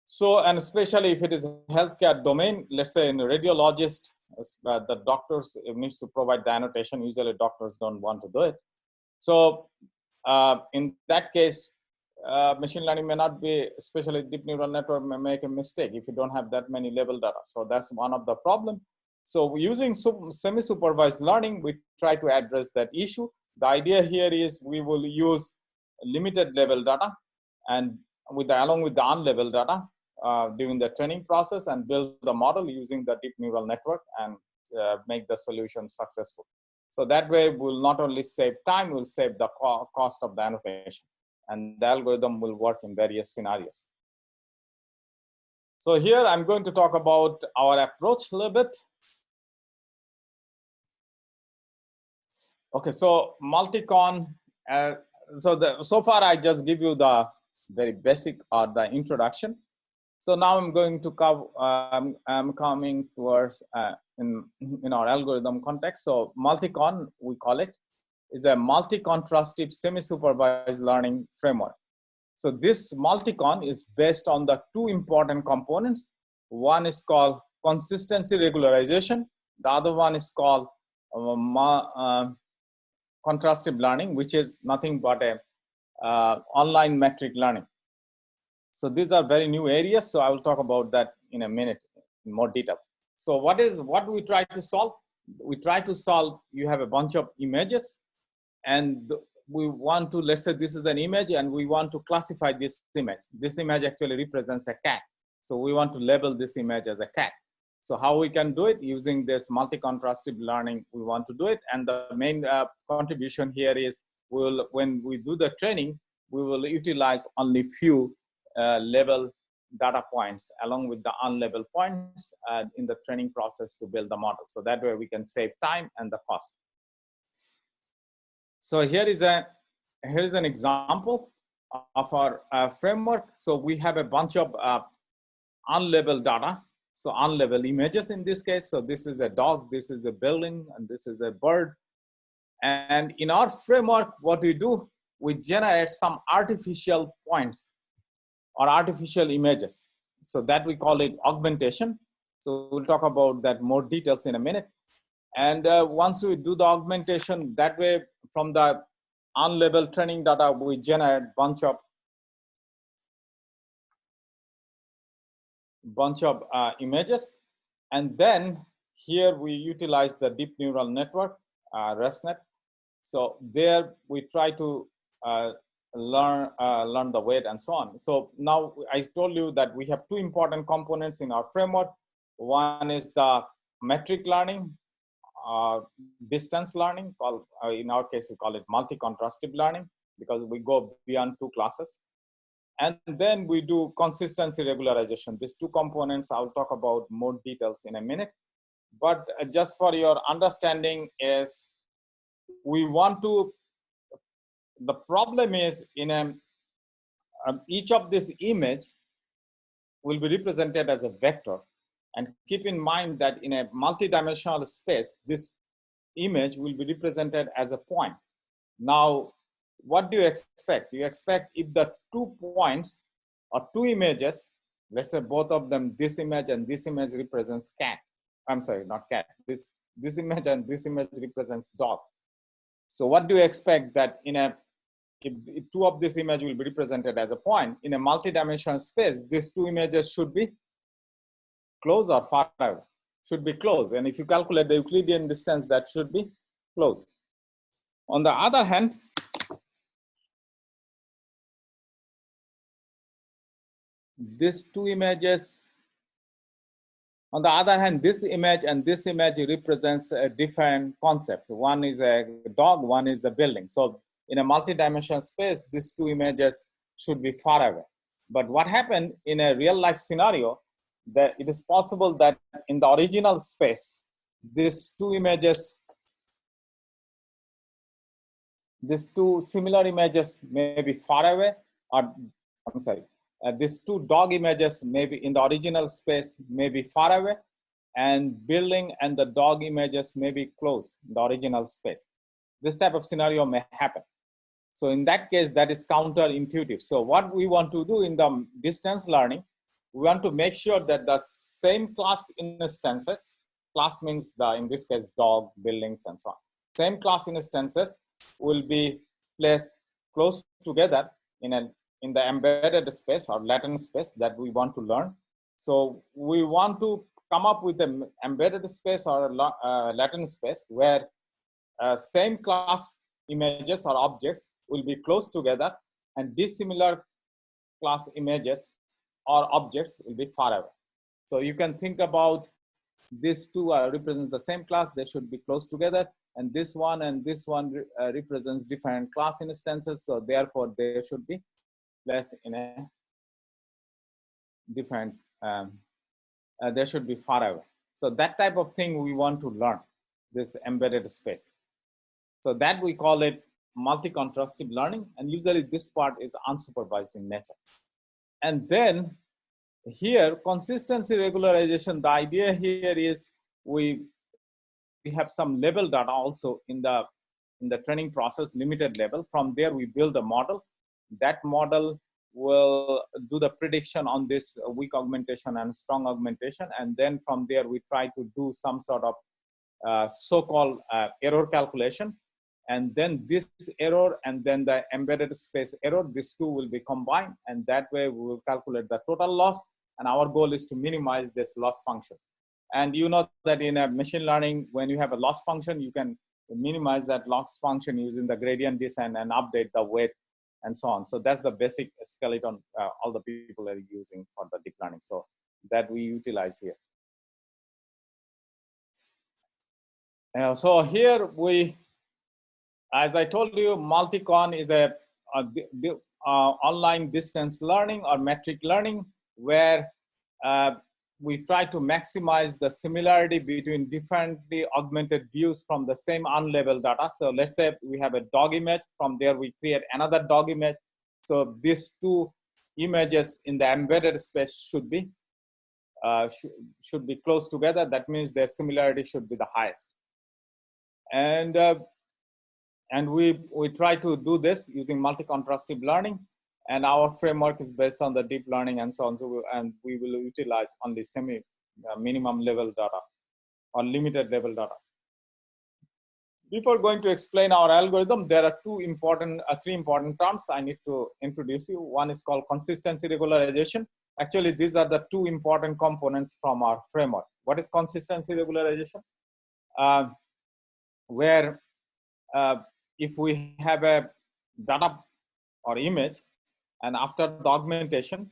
So, and especially if it is a healthcare domain, let's say in a radiologist, the doctors needs to provide the annotation. Usually doctors don't want to do it. So in that case, machine learning may not be, especially deep neural network may make a mistake if you don't have that many level data. So that's one of the problems. So using semi-supervised learning, we try to address that issue. The idea here is we will use limited level data and along with the unlabeled data during the training process, and build the model using the deep neural network and make the solution successful. So that way we'll not only save time, we'll save the cost of the annotation, and the algorithm will work in various scenarios. So here I'm going to talk about our approach a little bit. Okay, so MultiCon, so far I just give you the very basic or the introduction. So now I'm going to cover, I'm coming towards in our algorithm context. So MultiCon, we call it, is a multi-contrastive semi-supervised learning framework. So this MultiCon is based on the two important components. One is called consistency regularization. The other one is called contrastive learning, which is nothing but a online metric learning. So these are very new areas. So I will talk about that in a minute in more details. So what we try to solve? We try to solve, you have a bunch of images, and we want to, let's say this is an image, and we want to classify this image. This image actually represents a cat. So we want to label this image as a cat. So how we can do it? Using this multi-contrastive learning, we want to do it. And the main contribution here is, when we do the training, we will utilize only few label data points along with the unlabeled points in the training process to build the model. So that way we can save time and the cost. So here is an example of our framework. So we have a bunch of unlabeled data. So unlabeled images in this case. So this is a dog, this is a building, and this is a bird. And in our framework, what we do, we generate some artificial points or artificial images. So that we call it augmentation. So we'll talk about that more details in a minute. And once we do the augmentation, that way from the unlabeled training data, we generate a bunch of bunch of images. And then here we utilize the deep neural network, ResNet. So there we try to learn the weight and so on. So now I told you that we have two important components in our framework. One is the metric learning, distance learning, called in our case we call it multi-contrastive learning, because we go beyond two classes. And then we do consistency regularization. These two components I'll talk about more details in a minute. But just for your understanding is, we want to, the problem is in each of this image will be represented as a vector. And keep in mind that in a multi-dimensional space, this image will be represented as a point. Now, what do you expect? You expect if the 2 points or 2 images, let's say both of them, this image and this image represents cat. I'm sorry, not cat. This image and this image represents dog. So what do you expect that if 2 of this image will be represented as a point in a multi-dimensional space, these 2 images should be close or far away? Should be close. And if you calculate the Euclidean distance, that should be close. On the other hand, these 2 images, on the other hand, this image and this image represents a different concepts. One is a dog, one is the building. So in a multi-dimensional space, these 2 images should be far away. But what happened in a real life scenario, that it is possible that in the original space, these 2 images, these 2 similar images may be far away, or I'm sorry, these 2 dog images may be in the original space, may be far away, and building and the dog images may be close in the original space. This type of scenario may happen. So in that case, that is counterintuitive. So what we want to do in the distance learning, we want to make sure that the same class instances, class means in this case, dog, buildings, and so on. Same class instances will be placed close together in the embedded space or latent space that we want to learn. So we want to come up with an embedded space or latent space where same class images or objects will be close together, and dissimilar class images or objects will be far away. So you can think about these 2 represents the same class, they should be close together, and this one represents different class instances, so therefore they should be placed in a different, they should be far away. So that type of thing we want to learn, this embedded space. So that we call it multi-contrastive learning, and usually this part is unsupervised in nature. And then here, consistency regularization, the idea here is we have some level data also in the training process, limited level. From there we build a model. That model will do the prediction on this weak augmentation and strong augmentation, and then from there we try to do some sort of so-called error calculation. And then this error and then the embedded space error, these 2 will be combined, and that way we will calculate the total loss. And our goal is to minimize this loss function. And you know that in a machine learning, when you have a loss function, you can minimize that loss function using the gradient descent and update the weight and so on. So that's the basic skeleton all the people are using for the deep learning. So that we utilize here. So here we, as I told you, MultiCon is a online distance learning or metric learning, where we try to maximize the similarity between differently augmented views from the same unlabeled data. So let's say we have a dog image, from there we create another dog image. So these 2 images in the embedded space should be close together. That means their similarity should be the highest. And we try to do this using multi-contrastive learning, and our framework is based on the deep learning and so on. So we will utilize only minimum level data or limited level data. Before going to explain our algorithm, there are 3 important terms I need to introduce you. One is called consistency regularization. Actually, these are the two important components from our framework. What is consistency regularization? Where if we have a data or image, and after the augmentation,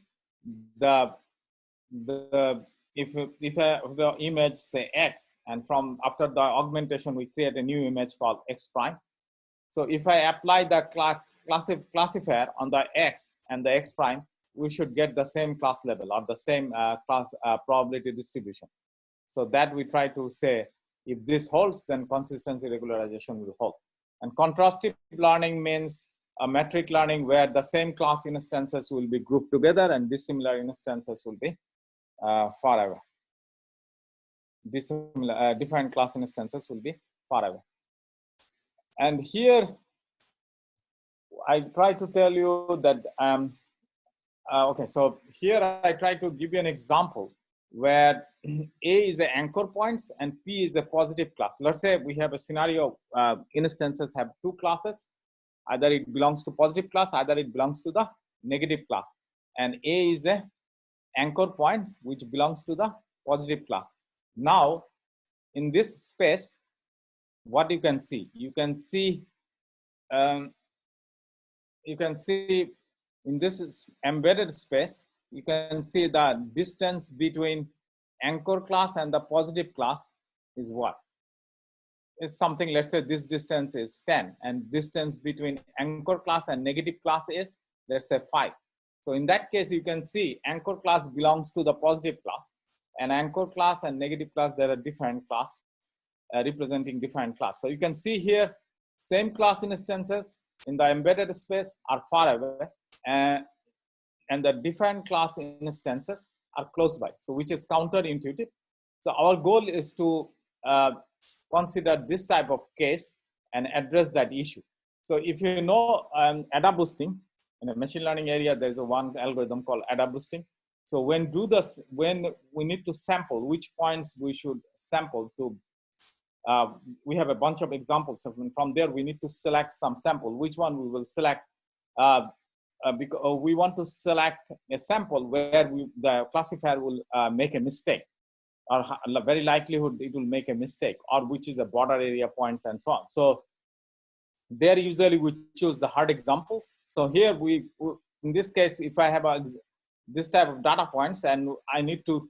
if the image say X, and from after the augmentation we create a new image called X prime. So if I apply the classifier on the X and the X prime, we should get the same class level or the same class probability distribution. So that we try to say, if this holds, then consistency regularization will hold. And contrastive learning means a metric learning where the same class instances will be grouped together and dissimilar instances will be far away. Different class instances will be far away. And here, I try to tell you that, okay, so here I try to give you an example where A is the anchor points and P is a positive class. Let's say we have a scenario, instances have two classes. Either it belongs to positive class, either it belongs to the negative class. And A is a anchor points which belongs to the positive class. Now, in this space, what you can see? You can see in this embedded space, you can see the distance between anchor class and the positive class is what? Is something, let's say this distance is 10, and distance between anchor class and negative class is, let's say 5. So in that case, you can see anchor class belongs to the positive class, and anchor class and negative class, there are different class representing different class. So you can see here, same class instances in the embedded space are far away, and the different class instances are close by, so which is counterintuitive. So our goal is to consider this type of case and address that issue. So if you know ADA boosting, in a machine learning area, there's a one algorithm called ADA boosting. So when we need to sample, which points we should sample to, we have a bunch of examples. From there, we need to select some sample. Which one we will select? Because we want to select a sample where the classifier will make a mistake, or very likelihood it will make a mistake, or which is a border area points and so on. So there usually we choose the hard examples. So here in this case, if I have this type of data points and I need to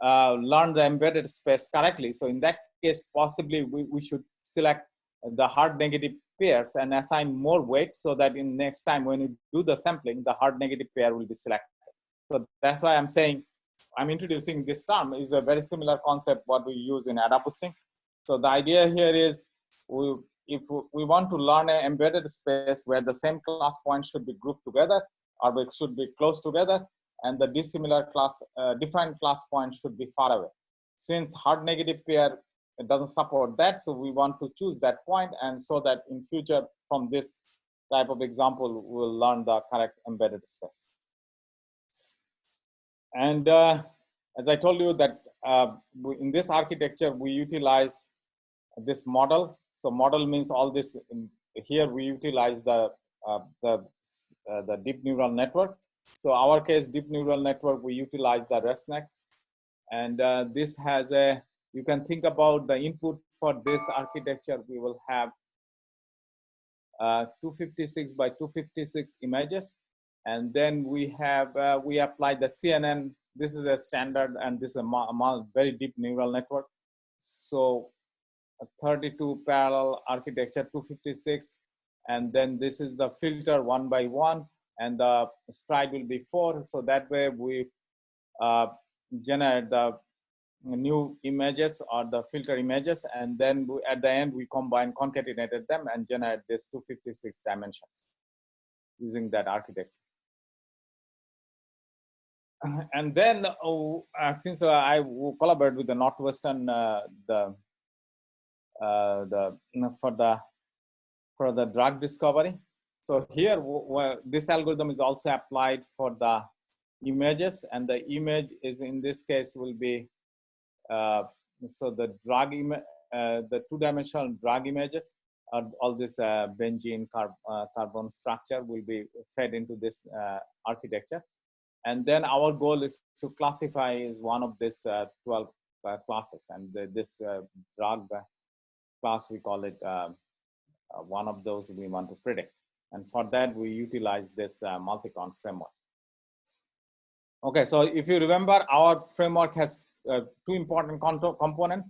learn the embedded space correctly. So in that case, possibly we should select the hard negative pairs and assign more weight, so that in next time when you do the sampling, the hard negative pair will be selected. So that's why I'm saying, I'm introducing this term is a very similar concept what we use in ADA boosting. So the idea here is, if we want to learn an embedded space where the same class points should be grouped together or they should be close together, and the dissimilar class, different class points should be far away. Since hard negative pair, it doesn't support that, so we want to choose that point, and so that in future from this type of example, we'll learn the correct embedded space. And as I told you that in this architecture, we utilize this model. So model means all this. Here we utilize the deep neural network. So our case, deep neural network, we utilize the ResNeXt. And this has a, you can think about the input for this architecture. We will have 256 by 256 images. And then we have, we apply the CNN. This is a standard, and this is a very deep neural network. So a 32 parallel architecture, 256. And then this is the filter 1 by 1, and the stride will be 4. So that way we generate the new images or the filter images, and then at the end we concatenated them and generate this 256 dimensions using that architecture. And then since I collaborate with the Northwestern for the drug discovery. So here this algorithm is also applied for the images, and the image is, in this case, will be so the drug the two-dimensional drug images, all this benzene carbon structure will be fed into this architecture. And then our goal is to classify as one of these 12 classes. And this drug class, we call it one of those we want to predict. And for that, we utilize this MultiCon framework. Okay, so if you remember, our framework has two important components,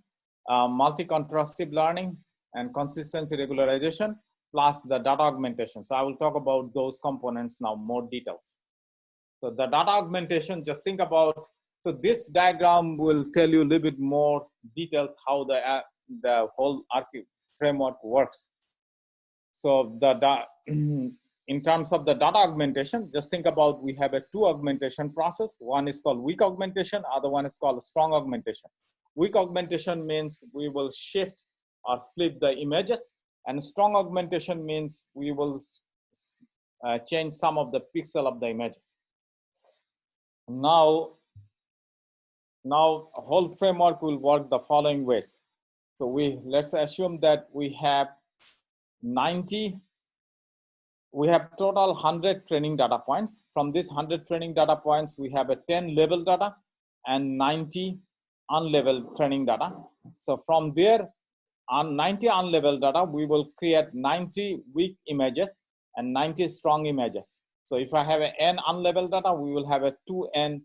multi-contrastive learning and consistency regularization, plus the data augmentation. So I will talk about those components now, more details. So the data augmentation, just think about, so this diagram will tell you a little bit more details how the whole framework works. So in terms of the data augmentation, just think about, we have a two augmentation process. One is called weak augmentation, other one is called strong augmentation. Weak augmentation means we will shift or flip the images, and strong augmentation means we will change some of the pixel of the images. Now a whole framework will work the following ways. So let's assume that we have total 100 training data points. From this 100 training data points, we have a 10 label data and 90 unlabeled training data. So from there, on 90 unlabeled data, we will create 90 weak images and 90 strong images. So if I have an n unlabeled data, we will have a 2n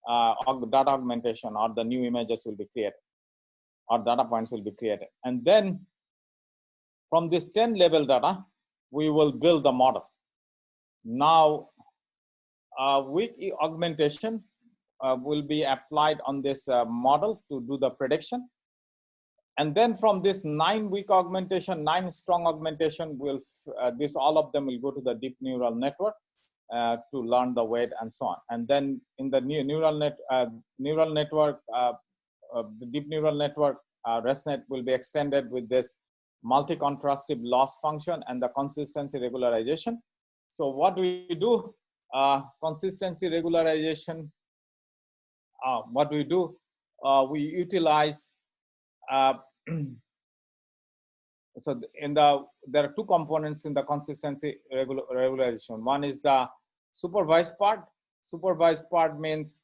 data augmentation, or the new images will be created, or data points will be created. And then from this 10 label data, we will build the model. Now, weak augmentation will be applied on this model to do the prediction. And then from this 9 weak augmentation, 9 strong augmentation, all of them will go to the deep neural network to learn the weight and so on. And then in the neural network, the deep neural network, ResNeXt will be extended with this multi-contrastive loss function and the consistency regularization. So what do we do? Consistency regularization, what do? We utilize, so there are two components in the consistency regularization. One is the supervised part. Supervised part means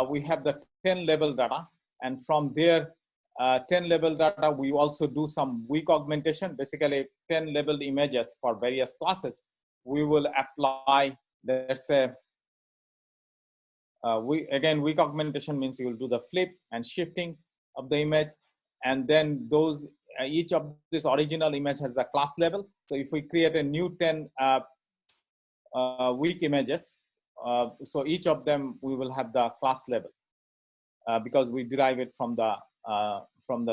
we have the 10 label data, and from there, 10 label data, we also do some weak augmentation, basically 10 labeled images for various classes. We will apply, let's say, weak augmentation means you will do the flip and shifting of the image, and then those each of this original image has the class level. So if we create a new 10 weak images, so each of them we will have the class level because we derive it from the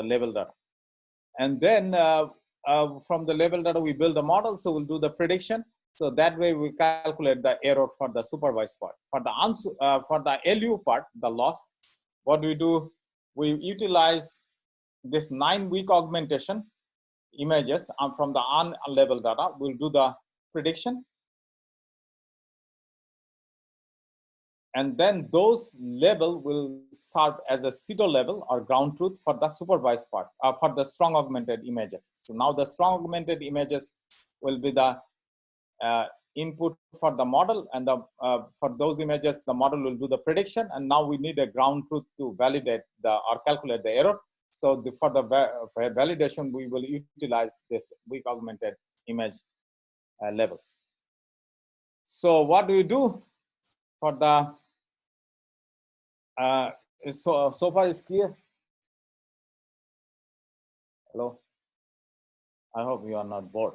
label data. And then from the label data we build a model, so we'll do the prediction. So that way we calculate the error for the supervised part. For the LU part, the loss, what do? We utilize this 9 weak augmentation images from the unlabeled data. We'll do the prediction. And then those label will serve as a pseudo level or ground truth for the supervised part, for the strong augmented images. So now the strong augmented images will be the input for the model, and for those images, the model will do the prediction. And now we need a ground truth to validate or calculate the error. So for validation, we will utilize this weak augmented image levels. So what do we do for the, so far it's clear? Hello? I hope you are not bored.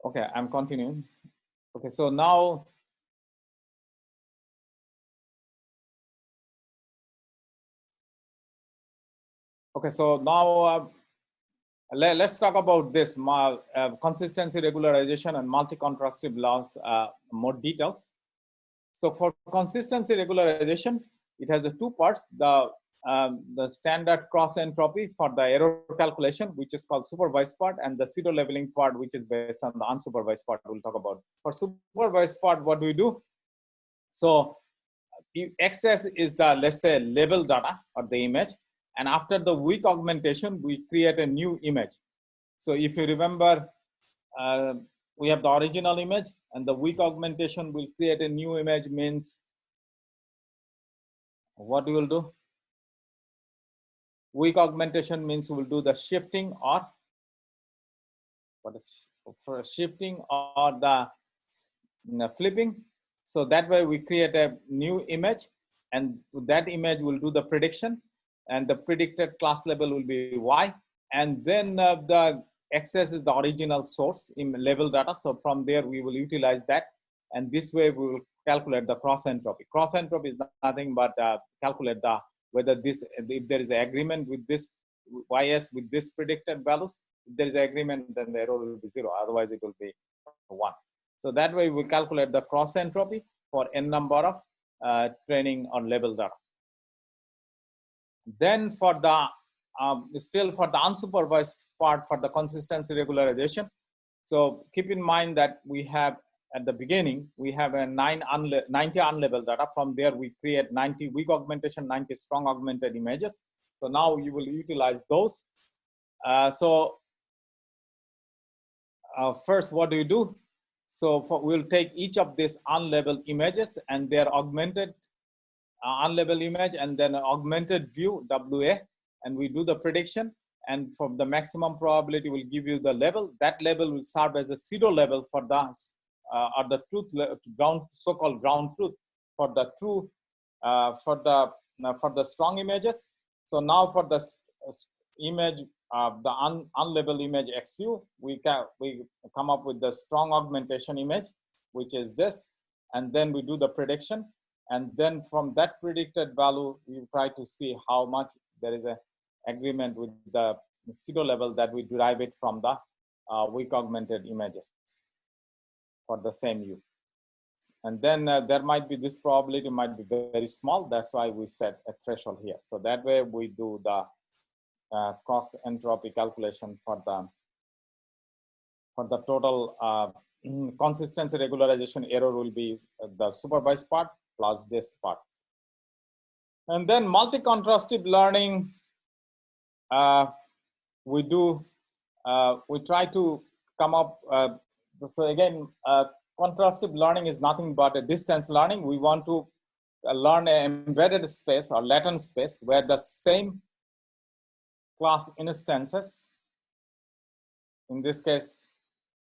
Okay, I'm continuing. Okay, so now, let's talk about this consistency regularization and multi-contrastive loss, more details. So for consistency regularization, it has two parts: the standard cross entropy for the error calculation, which is called supervised part, and the pseudo leveling part, which is based on the unsupervised part. We'll talk about. For supervised part, what do we do? So XS is the, let's say, label data or the image, and after the weak augmentation, we create a new image. So if you remember, we have the original image, and the weak augmentation will create a new image. Means what we will do? Weak augmentation means we will do the shifting, or what is for shifting, or the flipping. So that way we create a new image, and that image will do the prediction, and the predicted class level will be Y, and then the access is the original source in level data. So from there we will utilize that, and this way we will calculate the cross entropy. Cross entropy is nothing but calculate the whether this, if there is an agreement with this YS with this predicted values. If there is an agreement, then the error will be 0. Otherwise, it will be 1. So that way we calculate the cross entropy for n number of training on level data. Then for the still for the unsupervised part, for the consistency regularization. So keep in mind that we have at the beginning we have a 90 unlabeled data. From there we create 90 weak augmentation, 90 strong augmented images. So now you will utilize those. First, what do you do? So we'll take each of these unlabeled images and their augmented unlabeled image, and then an augmented view WA, and we do the prediction. And from the maximum probability will give you the level. That level will serve as a pseudo level for the or the truth ground, so-called ground truth for the true for the strong images. So now for the image the unlabeled image XU, we come up with the strong augmentation image, which is this, and then we do the prediction, and then from that predicted value we try to see how much there is a agreement with the pseudo level that we derive it from the weak augmented images for the same U. And then there might be this probability might be very small. That's why we set a threshold here. So that way we do the cross entropy calculation for the total consistency regularization error will be the supervised part plus this part. And then multi-contrastive learning, we try to come up. So again, contrastive learning is nothing but a distance learning. We want to learn an embedded space or latent space where the same class instances, in this case,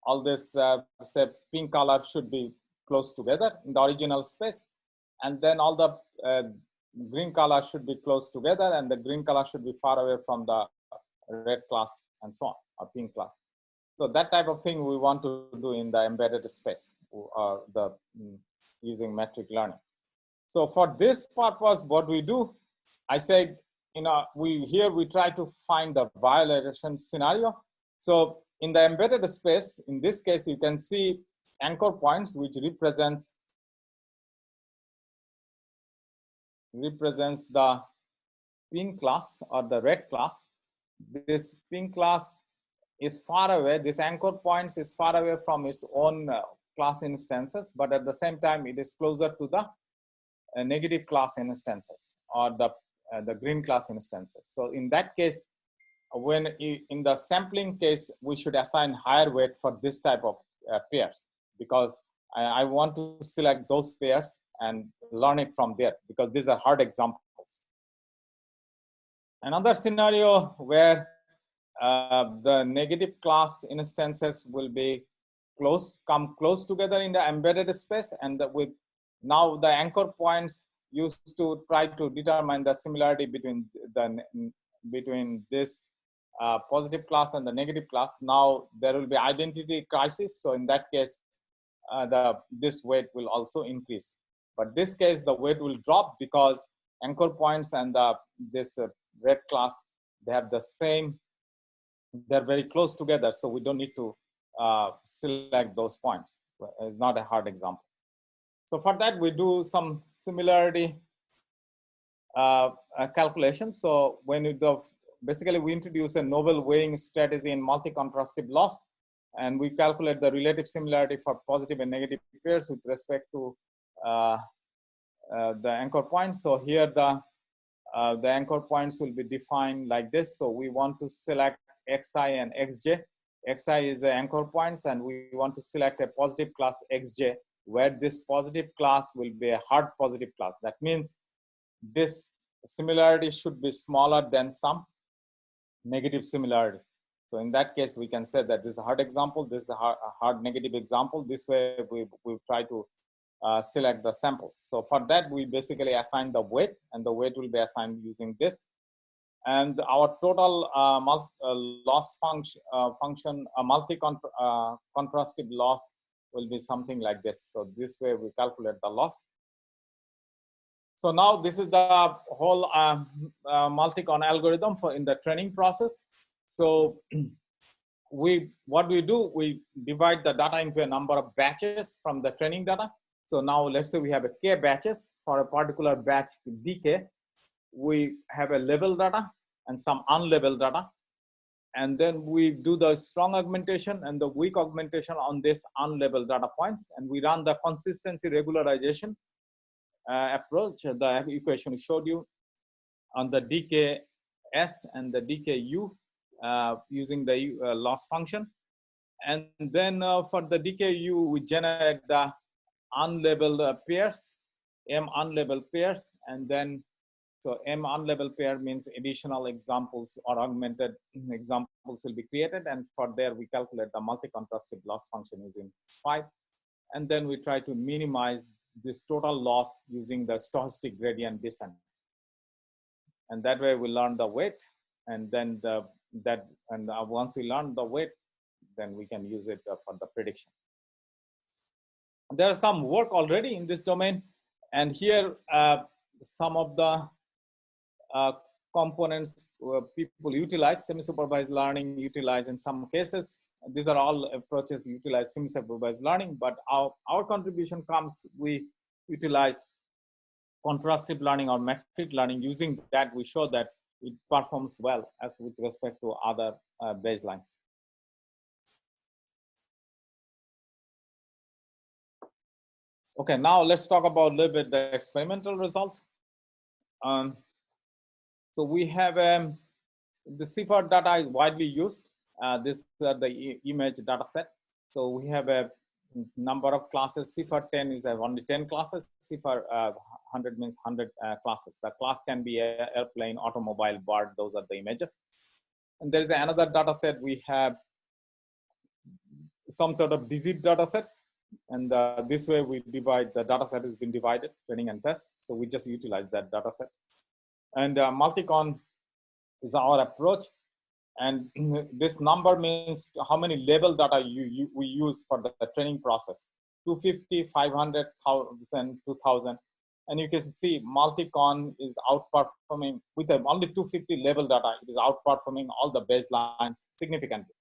all this say pink color should be close together in the original space, and then all the green color should be close together, and the green color should be far away from the red class, and so on, or pink class. So that type of thing we want to do in the embedded space, or using metric learning. So for this purpose, what we do, I said, we try to find the violation scenario. So in the embedded space, in this case, you can see anchor points, which represents the pink class or the red class. This pink class is far away. This anchor points is far away from its own class instances, but at the same time, it is closer to the negative class instances or the green class instances. So in that case, when in the sampling case, we should assign higher weight for this type of pairs, because I want to select those pairs and learn it from there, because these are hard examples. Another scenario where the negative class instances will be come close together in the embedded space, and with now the anchor points used to try to determine the similarity between this positive class and the negative class. Now there will be identity crisis. So in that case, this weight will also increase. But this case, the weight will drop because anchor points and this red class, they have the same, they're very close together. So we don't need to select those points. It's not a hard example. So for that, we do some similarity calculation. So when you do, basically we introduce a novel weighing strategy in multi-contrastive loss, and we calculate the relative similarity for positive and negative pairs with respect to the anchor points. So here the anchor points will be defined like this. So we want to select xi and xj. xi is the anchor points, and we want to select a positive class xj, where this positive class will be a hard positive class. That means this similarity should be smaller than some negative similarity. So in that case, we can say that this is a hard example, this is a hard negative example. This way we try to select the samples. So for that, we basically assign the weight, and the weight will be assigned using this. And our total loss function, multi-contrastive loss will be something like this. So this way we calculate the loss. So now this is the whole MultiCon algorithm for in the training process. So what we do, we divide the data into a number of batches from the training data. So now let's say we have a k batches for a particular batch dk. We have a label data and some unlabeled data. And then we do the strong augmentation and the weak augmentation on this unlabeled data points. And we run the consistency regularization approach, the equation we showed you, on the dks and the dku using the loss function. And then for the dku, we generate the unlabeled pairs, m unlabeled pairs, and then so m unlabeled pair means additional examples or augmented examples will be created, and for there we calculate the multi-contrastive loss function using 5, and then we try to minimize this total loss using the stochastic gradient descent, and that way we learn the weight, and then once we learn the weight, then we can use it for the prediction. There is some work already in this domain, and here some of the components people utilize. Semi-supervised learning utilize in some cases. These are all approaches utilize semi-supervised learning, but our contribution comes, we utilize contrastive learning or metric learning. Using that, we show that it performs well as with respect to other baselines. Okay, now let's talk about a little bit the experimental result. So we have the CIFAR data is widely used. This is the image data set. So we have a number of classes. CIFAR 10 is only 10 classes. CIFAR 100 means 100 classes. The class can be airplane, automobile, bird. Those are the images. And there is another data set. We have some sort of digit data set. And this way we divide, the data set has been divided, training and test. So we just utilize that data set. And MultiCon is our approach. And this number means how many label data we use for the training process. 250, 500, 1000, 2000. And you can see MultiCon is outperforming with only 250 label data. It is outperforming all the baselines significantly.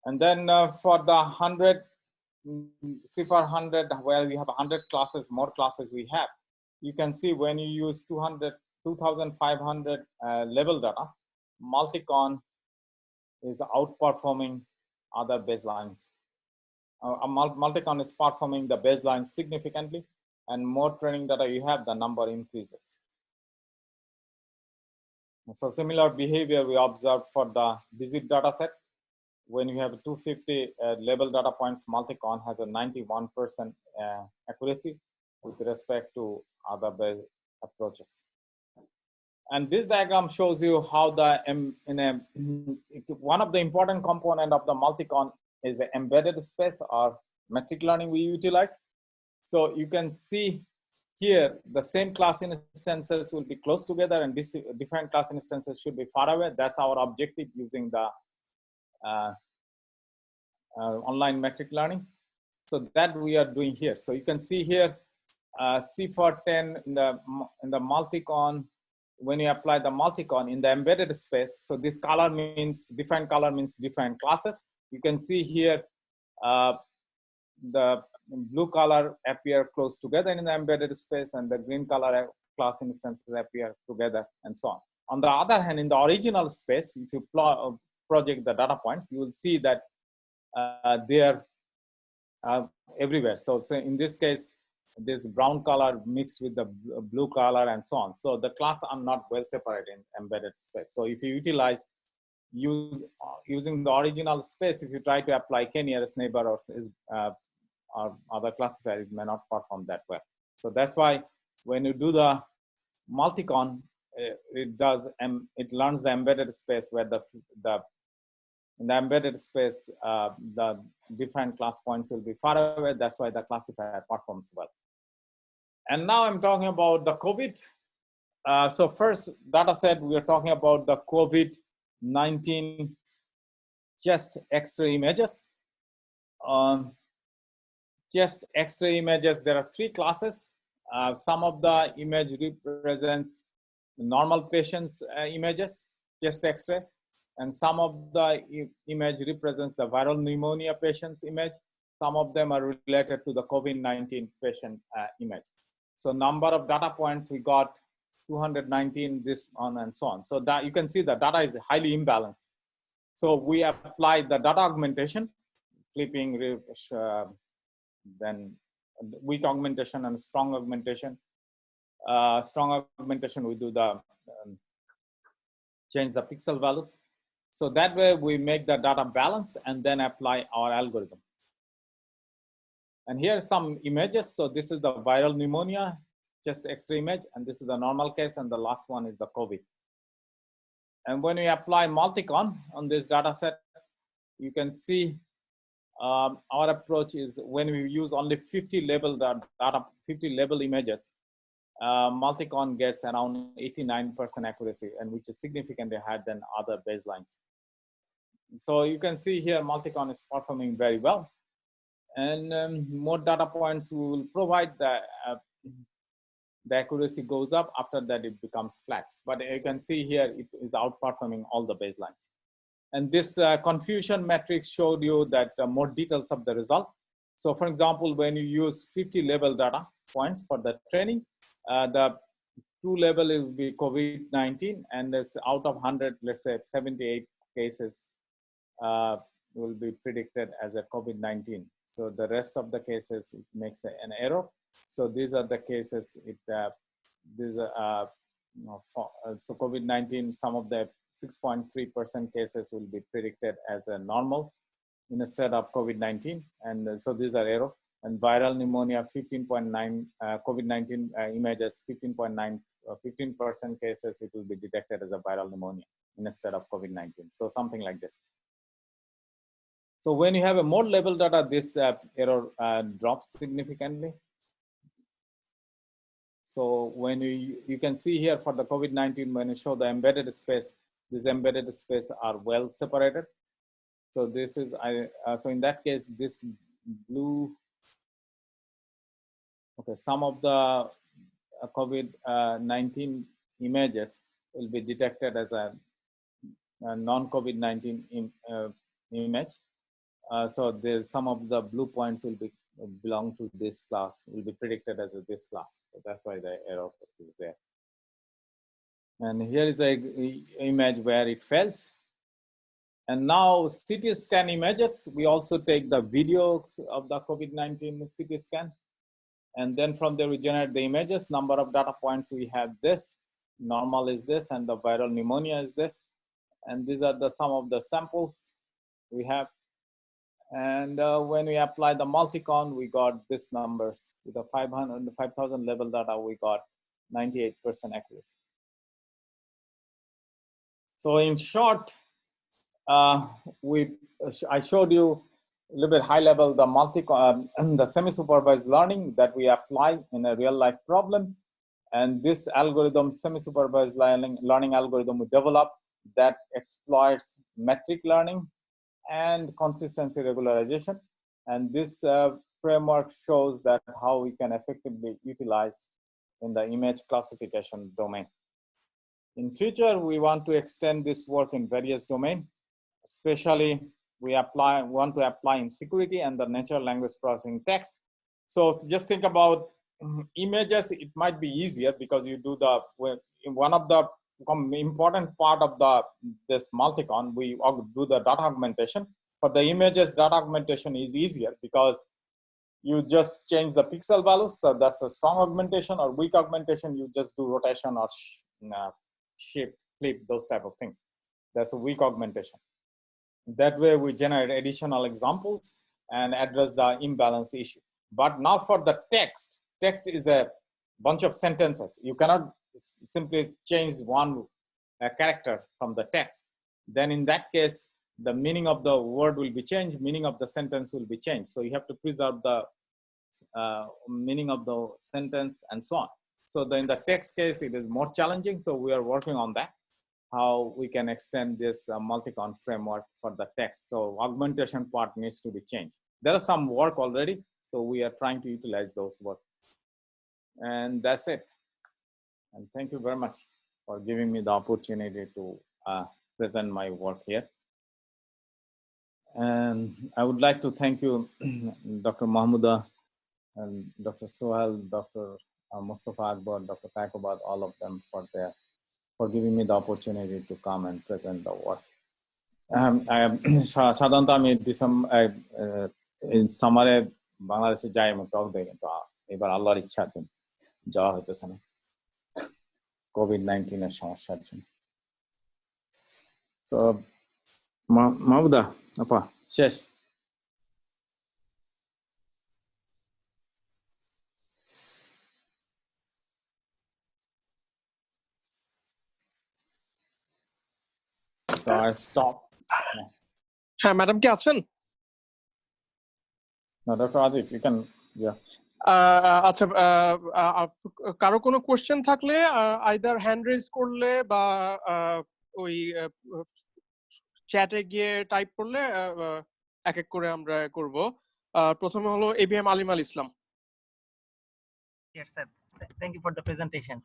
And then for the 100, CIFAR 100, where we have 100 classes, more classes we have, you can see when you use 2,500 label data, MultiCon is outperforming other baselines. MultiCon is performing the baseline significantly, and more training data you have, the number increases. So similar behavior we observe for the digit data set. When you have 250 label data points, MultiCon has a 91% accuracy with respect to other approaches. And this diagram shows you how one of the important component of the MultiCon is the embedded space or metric learning we utilize. So you can see here the same class instances will be close together, and this different class instances should be far away. That's our objective using the online metric learning. So that we are doing here. So you can see here CIFAR 10 in the MultiCon. When you apply the MultiCon in the embedded space, so this color means different classes. You can see here the blue color appear close together in the embedded space, and the green color class instances appear together, and so on. On the other hand, in the original space, if you project the data points, you will see that they are everywhere. So in this case, this brown color mixed with the blue color and so on. So the class are not well separated in embedded space. So if you utilize using the original space, if you try to apply k-nearest neighbor or other classifier, it may not perform that well. So that's why when you do the MultiCon, it learns the embedded space where in the embedded space, the different class points will be far away. That's why the classifier performs well. And now I'm talking about the COVID. So first data set, we are talking about the COVID-19 chest X-ray images. Chest X-ray images, there are 3 classes. Some of the image represents normal patients' images, chest X-ray, and some of the image represents the viral pneumonia patient's image. Some of them are related to the COVID-19 patient image. So number of data points, we got 219, this on and so on. So that you can see the data is highly imbalanced. So we applied the data augmentation, flipping, then weak augmentation and strong augmentation. Strong augmentation, we do the change the pixel values. So that way we make the data balance and then apply our algorithm. And here are some images. So this is the viral pneumonia chest X-ray image, and this is the normal case, and the last one is the COVID. And when we apply MultiCon on this data set, you can see our approach is when we use only 50 labeled data, 50 label images, MultiCon gets around 89% accuracy, and which is significantly higher than other baselines. So you can see here MultiCon is performing very well. And more data points we will provide, the accuracy goes up. After that, it becomes flat. But you can see here it is outperforming all the baselines. And this confusion matrix showed you that more details of the result. So for example, when you use 50 label data points for the training, the 2 label will be COVID-19, and there's out of 100, let's say 78 cases will be predicted as a COVID-19. So the rest of the cases, it makes an error. So these are the cases, so COVID-19, some of the 6.3% cases will be predicted as a normal instead of COVID-19. And so these are error. And viral pneumonia, 15.9, COVID-19 images, 15.9, 15% cases, it will be detected as a viral pneumonia instead of COVID-19. So something like this. So when you have a more label data, this error drops significantly. So when you can see here for the COVID-19, when you show the embedded space, these embedded space are well separated. So this is, so in that case, this blue, okay, some of the COVID-19 images will be detected as a non-COVID-19 image. So there's some of the blue points will be belong to this class, will be predicted as this class. So that's why the error is there. And here is an image where it fails. And now CT scan images, we also take the videos of the COVID-19 CT scan. And then from there we generate the images. Number of data points we have this, normal is this, and the viral pneumonia is this. And these are the some of the samples we have. And when we apply the MultiCon, we got this numbers. With the 5,000 level data, we got 98% accuracy. So in short, I showed you a little bit high level the the semi-supervised learning that we apply in a real life problem. And this algorithm, semi-supervised learning algorithm we develop that exploits metric learning and consistency regularization. And this framework shows that how we can effectively utilize in the image classification domain. In future, we want to extend this work in various domains, especially we want to apply in security and the natural language processing text. So just think about images, it might be easier because you do one of the important part of this MultiCon, we do the data augmentation. For the images, data augmentation is easier because you just change the pixel values. So that's a strong augmentation, or weak augmentation, you just do rotation or shape, flip, those type of things. That's a weak augmentation. That way we generate additional examples and address the imbalance issue. But now for the text is a bunch of sentences. You cannot simply change one character from the text. Then in that case, the meaning of the word will be changed, meaning of the sentence will be changed. So you have to preserve the meaning of the sentence and so on. So in the text case, it is more challenging. So we are working on that, how we can extend this MultiCon framework for the text. So augmentation part needs to be changed. There is some work already. So we are trying to utilize those work. And that's it. And thank you very much for giving me the opportunity to present my work here. And I would like to thank you, Dr. Mahmouda and Dr. Sohail, Dr. Mustafa Akbar, Dr. Kaikobad, all of them for giving me the opportunity to come and present the work. সাধারণত আমি সামারে বাংলাদেশে যাই এবং টক দেই, কিন্তু এবার আল্লাহর ইচ্ছা যাওয়া হইতেছে না COVID-19 এর সমস্যার জন্য। তো মাহমুদা আপা শেষ। So I stop. হ্যাঁ, ম্যাডাম কি আছেন? No, Dr. Azif, you can, yeah. আচ্ছা, কারো কোনো কোশ্চেন থাকলে আইদার হ্যান্ড রেজ করলে বা ওই চ্যাটে গিয়ে টাইপ করলে এক এক করে আমরা করব। প্রথমে হলো ABM Alim Al Islam. Yes, sir. Thank you for the presentation.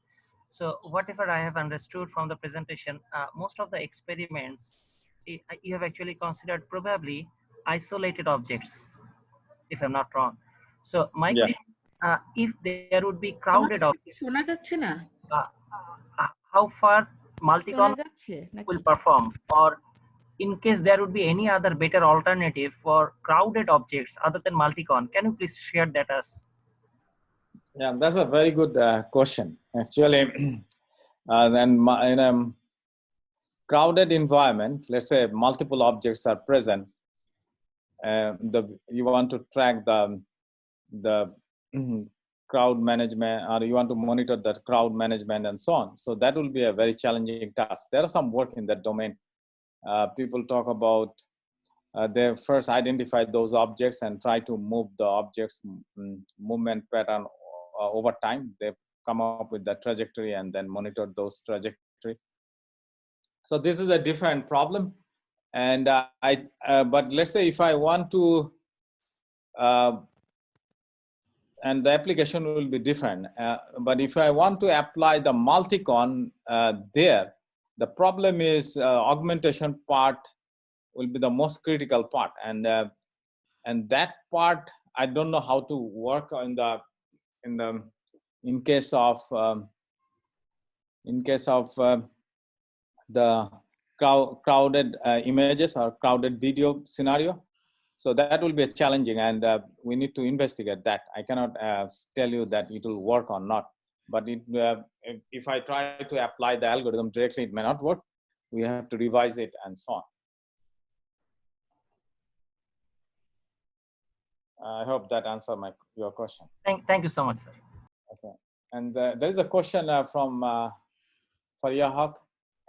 So whatever I have understood from the presentation, most of the experiments you have actually considered probably isolated objects, if I'm not wrong. So my question, if there would be crowded objects, how far MultiCon will perform, or in case there would be any other better alternative for crowded objects other than MultiCon, can you please share that us? Yeah, that's a very good question. Actually, in a crowded environment, let's say multiple objects are present, you want to track the crowd management, or you want to monitor the crowd management and so on. So that will be a very challenging task. There are some work in that domain. People talk about they first identify those objects and try to move the objects movement pattern over time. They come up with the trajectory and then monitor those trajectory. So this is a different problem. And but let's say if I want to, and the application will be different. But if I want to apply the MultiCon there, the problem is augmentation part will be the most critical part, and that part I don't know how to work in case of the crowded images or crowded video scenario. So that will be challenging, and we need to investigate that. I cannot tell you that it will work or not, but if I try to apply the algorithm directly, it may not work. We have to revise it and so on. I hope that answered your question. Thank you so much, sir. Okay, and there is a question from Faria Haq.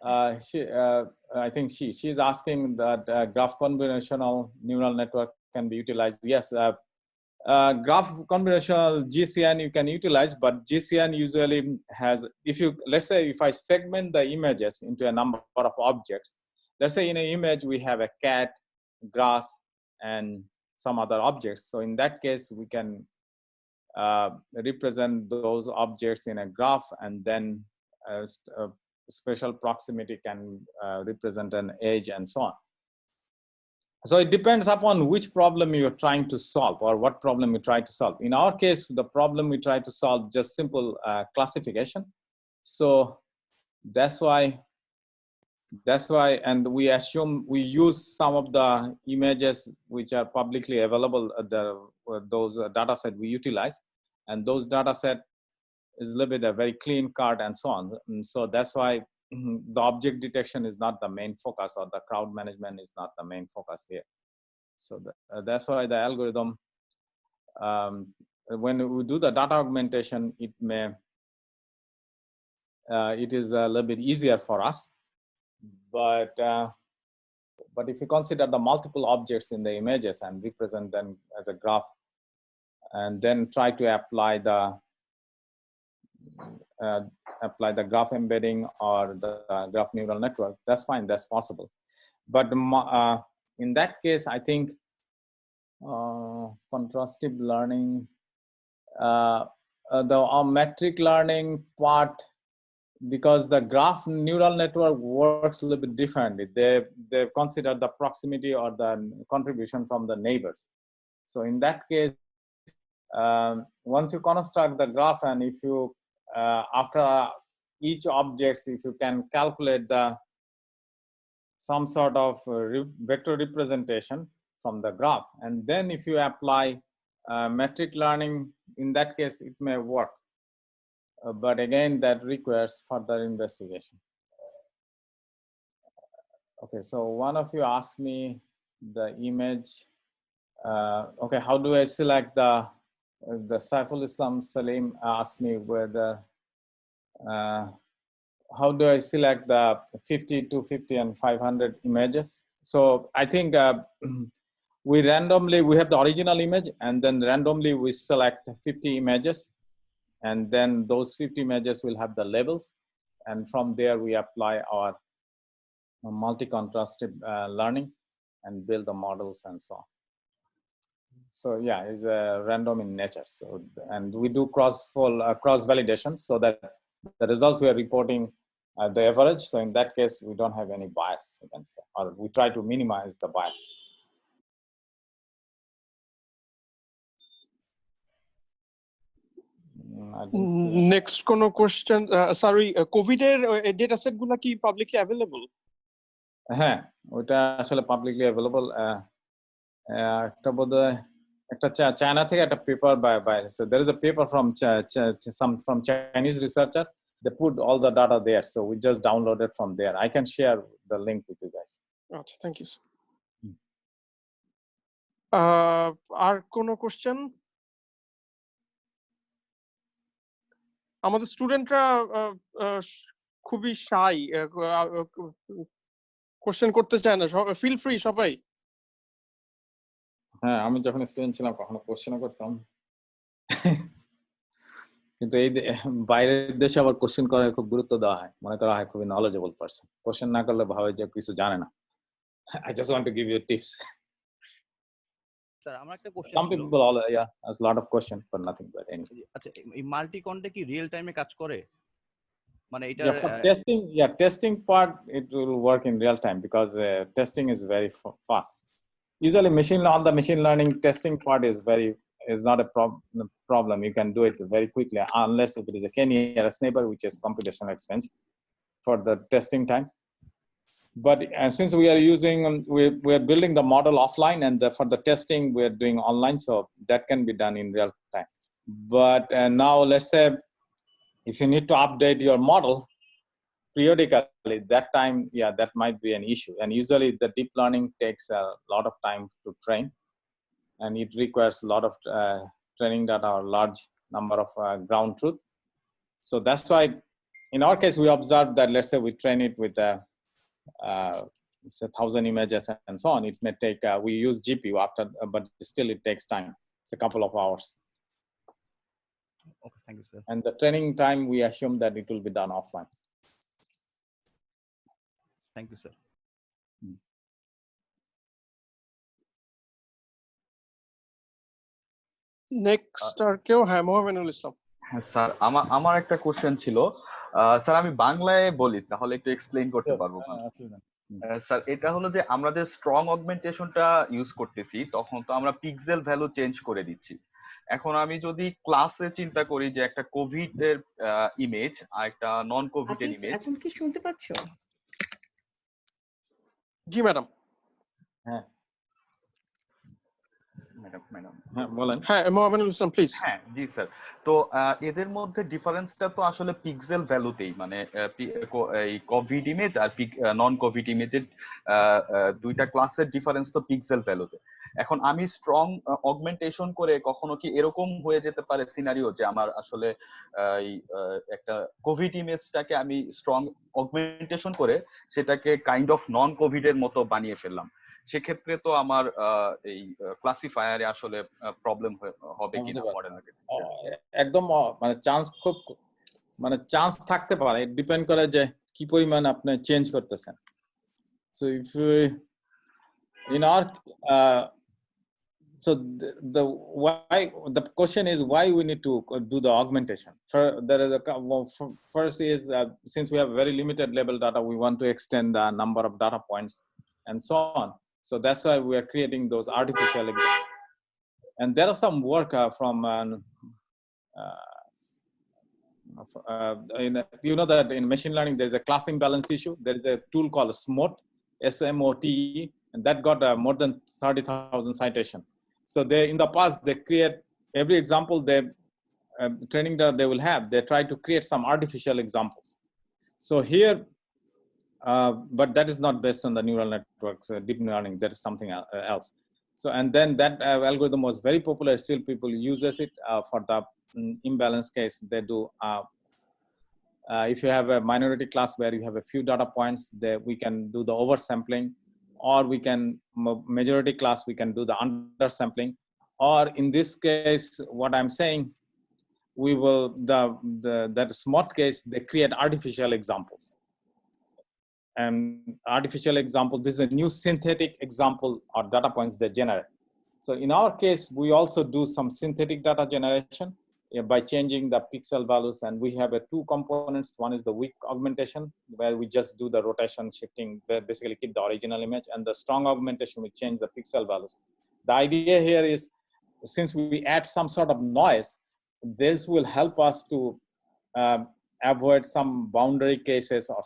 I think she's asking that graph convolutional neural network can be utilized. Yes, graph convolutional GCN you can utilize, but GCN usually has, let's say if I segment the images into a number of objects, let's say in an image we have a cat, grass, and some other objects. So in that case, we can represent those objects in a graph, and then special proximity can represent an edge and so on. So it depends upon which problem you're trying to solve, or what problem you try to solve. In our case, the problem we try to solve just simple classification. So that's why, and we assume we use some of the images which are publicly available, those data set we utilize, and those data set is a little bit a very clean card and so on. And so that's why the object detection is not the main focus, or the crowd management is not the main focus here. So that's why the algorithm, when we do the data augmentation, it is a little bit easier for us. But if you consider the multiple objects in the images and represent them as a graph, and then try to apply the graph embedding or the graph neural network, that's fine, that's possible. But in that case, I think contrastive learning, the metric learning part, because the graph neural network works a little bit differently. They consider the proximity or the contribution from the neighbors. So in that case, once you construct the graph, and if you after each object, if you can calculate some sort of vector representation from the graph, and then if you apply metric learning, in that case it may work. But again, that requires further investigation. Okay, so one of you asked me the image. Okay, how do I select the Saiful Islam Salim asked me whether how do I select the 50, 250, and 500 images? So I think we have the original image, and then randomly we select 50 images, and then those 50 images will have the labels, and from there we apply our multi-contrastive learning and build the models and so on. So yeah, it's random in nature. So, and we do cross validation, so that the results we are reporting the average. So in that case, we don't have any bias against that, or we try to minimize the bias. Next কোনো question, sorry, COVID এর data set গুলা কি publicly available? হ্যাঁ, ওটা আসলে publicly available. একটা বোধহয় একটা চায়না থেকে একটা paper by so there is a paper from from Chinese researcher. They put all the data there, so we just downloaded from there. I can share the link with you guys. Okay, thank you. আর কোনো question? আমাদের স্টুডেন্টরা খুবই শাই, question করতে চায় না। Feel free সবাই। হ্যাঁ, আমি যখন স্টুডেন্ট ছিলাম কখনো কোশ্চেন করতাম, কিন্তু এই বাইরের দেশে আবার কোশ্চেন করার খুব গুরুত্ব দেওয়া হয়, মনে করা হয় খুবই নলেজেবল পারসন। কোশ্চেন না করলে ভাবে যে কিছু জানে না। I just want to give you tips. Sir আমার একটা question, Some people yeah, has a lot of question but nothing but anything. আচ্ছা, এই মাল্টিকনটা কি রিয়েল টাইমে কাজ করে? মানে এটা testing part it will work in real time, because testing is very fast. Usually on the machine learning, testing part is not a problem. You can do it very quickly, unless if it is a k-nearest neighbor, which is computational expense for the testing time. But since we are using, we are building the model offline, and for the testing we are doing online, so that can be done in real time. But now let's say if you need to update your model periodically, that time, yeah, that might be an issue. And usually the deep learning takes a lot of time to train, and it requires a lot of training data or large number of ground truth. So that's why in our case we observed that, let's say we train it with 1,000 images and so on. It may take, we use GPU after, but still it takes time. It's a couple of hours. Okay, thank you, sir. And the training time, we assume that it will be done offline. Thank you, sir. Next আর কেউ? হ্যাঁ, মোহাম্মদুল ইসলাম। হ্যাঁ sir, আমার একটা question ছিল। Sir আমি বাংলায় বলি, তাহলে একটু এক্সপ্লেইন করতে পারবো। স্যার এটা হলো যে আমরা যে স্ট্রং অগমেন্টেশনটা ইউজ করতেছি, তখন তো আমরা পিক্সেল ভ্যালু চেঞ্জ করে দিচ্ছি। এখন আমি যদি ক্লাসে চিন্তা করি যে একটা কোভিড এর ইমেজ আর একটা নন কোভিড এর ইমেজ। এখন কি শুনতে পাচ্ছ? জি ম্যাডাম। হ্যাঁ, ম্যাডাম হ্যাঁ বলেন। হ্যাঁ মোহাম্মদুল ইসলাম প্লিজ। হ্যাঁ জি স্যার। তো এদের মধ্যে ডিফারেন্সটা তো আসলে পিক্সেল ভ্যালুতেই, মানে এই কোভিড ইমেজ আর নন কোভিড ইমেজের দুইটা ক্লাসের ডিফারেন্স তো পিক্সেল ভ্যালুতে। এখন আমি স্ট্রং অগমেন্টেশন করে কখনো কি এরকম হয়ে যেতে পারে সিনারিও যে আমার আসলে একটা কোভিড ইমেজটাকে আমি স্ট্রং অগমেন্টেশন করে সেটাকে কাইন্ড অফ নন কোভিড এর মতো বানিয়ে ফেললাম, সেক্ষেত্রে তো আমার এই ক্লাসিফায়ারে আসলে প্রবলেম হবে কিনা মডেলের ক্ষেত্রে? একদম মানে চান্স খুব মানে চান্স থাকতে পারে, ডিপেন্ড করে যে কি পরিমাণ আপনি চেঞ্জ করতেছেন। So if in our so the question is why we need to do the augmentation. There is first is since we have very limited label data, we want to extend the number of data points and so on. So that's why we are creating those artificial examples. And there are some work from you know that in machine learning there's a class imbalance issue. There is a tool called SMOTE, SMOTE, and that got more than 30,000 citation. So they in the past they create every example they training that they will have, they try to create some artificial examples. So here but that is not based on the neural networks, deep learning, that is something else. So and then that algorithm was very popular, still people uses it for the imbalance case. They do if you have a minority class where you have a few data points, there we can do the oversampling, or we can majority class we can do the undersampling, or in this case what I'm saying, we will that smart case they create artificial examples. And artificial example, this is a new synthetic example or data points they generate. So in our case we also do some synthetic data generation by changing the pixel values, and we have two components. One is the weak augmentation where we just do the rotation shifting, basically keep the original image, and the strong augmentation we change the pixel values. The idea here is since we add some sort of noise, this will help us to avoid some boundary cases or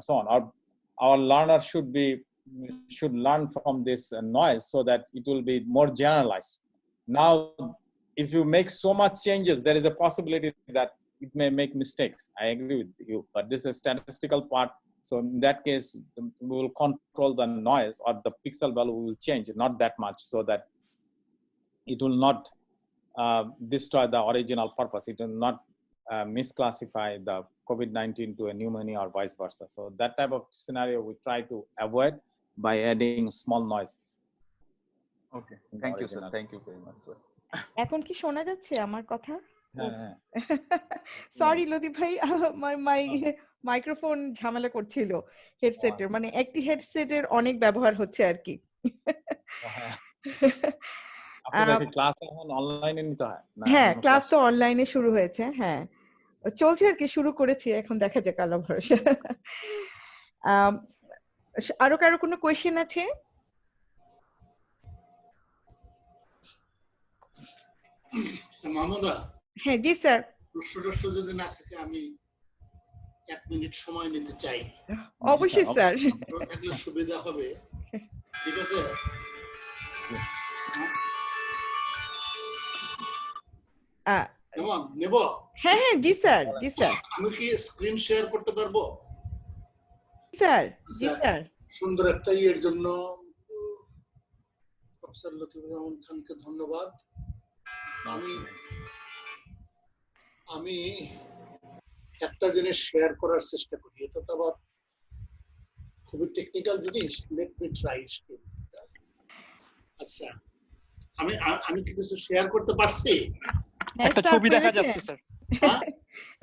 so on. Our learner should learn from this noise so that it will be more generalized. Now if you make so much changes, there is a possibility that it may make mistakes. I agree with you, but this is a statistical part. So in that case, we will control the noise, or the pixel value will change, not that much, so that it will not destroy the original purpose. It will not misclassify the COVID-19 to a pneumonia or vice versa. So that type of scenario we try to avoid by adding small noises. Okay, thank you sir, thank you very much sir. এখন কি শোনা যাচ্ছে আমার কথা? হ্যাঁ sorry Latif ভাই, মাই microphone ঝামেলা করছিল হেডসেটের, মানে একটি হেডসেটের অনেক ব্যবহার হচ্ছে আর কি। আপনাদের ক্লাস এখন অনলাইনে নিতে হয় না? হ্যাঁ ক্লাস তো অনলাইনে শুরু হয়েছে, হ্যাঁ চলছে আর কি, শুরু করেছি, এখন দেখা যাক আল্লাহ ভরসা। আরো কারো কোনো কোয়েশ্চেন আছে? মামুদা, হ্যাঁ জি স্যার। প্রশ্ন যদি না থাকে আমি 1 মিনিট সময় নিতে চাই। অবশ্যই স্যার, থাকলে সুবিধা হবে, ঠিক আছে? কেমন নেব? হ্যাঁ হ্যাঁ জি স্যার, জি স্যার। আমি কি স্ক্রিন শেয়ার করতে পারবো? স্যার জি স্যার। সুন্দর একটা এর জন্য প্রফেসর লতিফুর রহমান খানকে ধন্যবাদ। আমি একটা জিনিস শেয়ার করার চেষ্টা করি, এটা তো আবার খুবই টেকনিক্যাল জিনিস। Let me try. আচ্ছা, আমি কি কিছু শেয়ার করতে পারছি? একটা ছবি দেখা যাচ্ছে স্যার,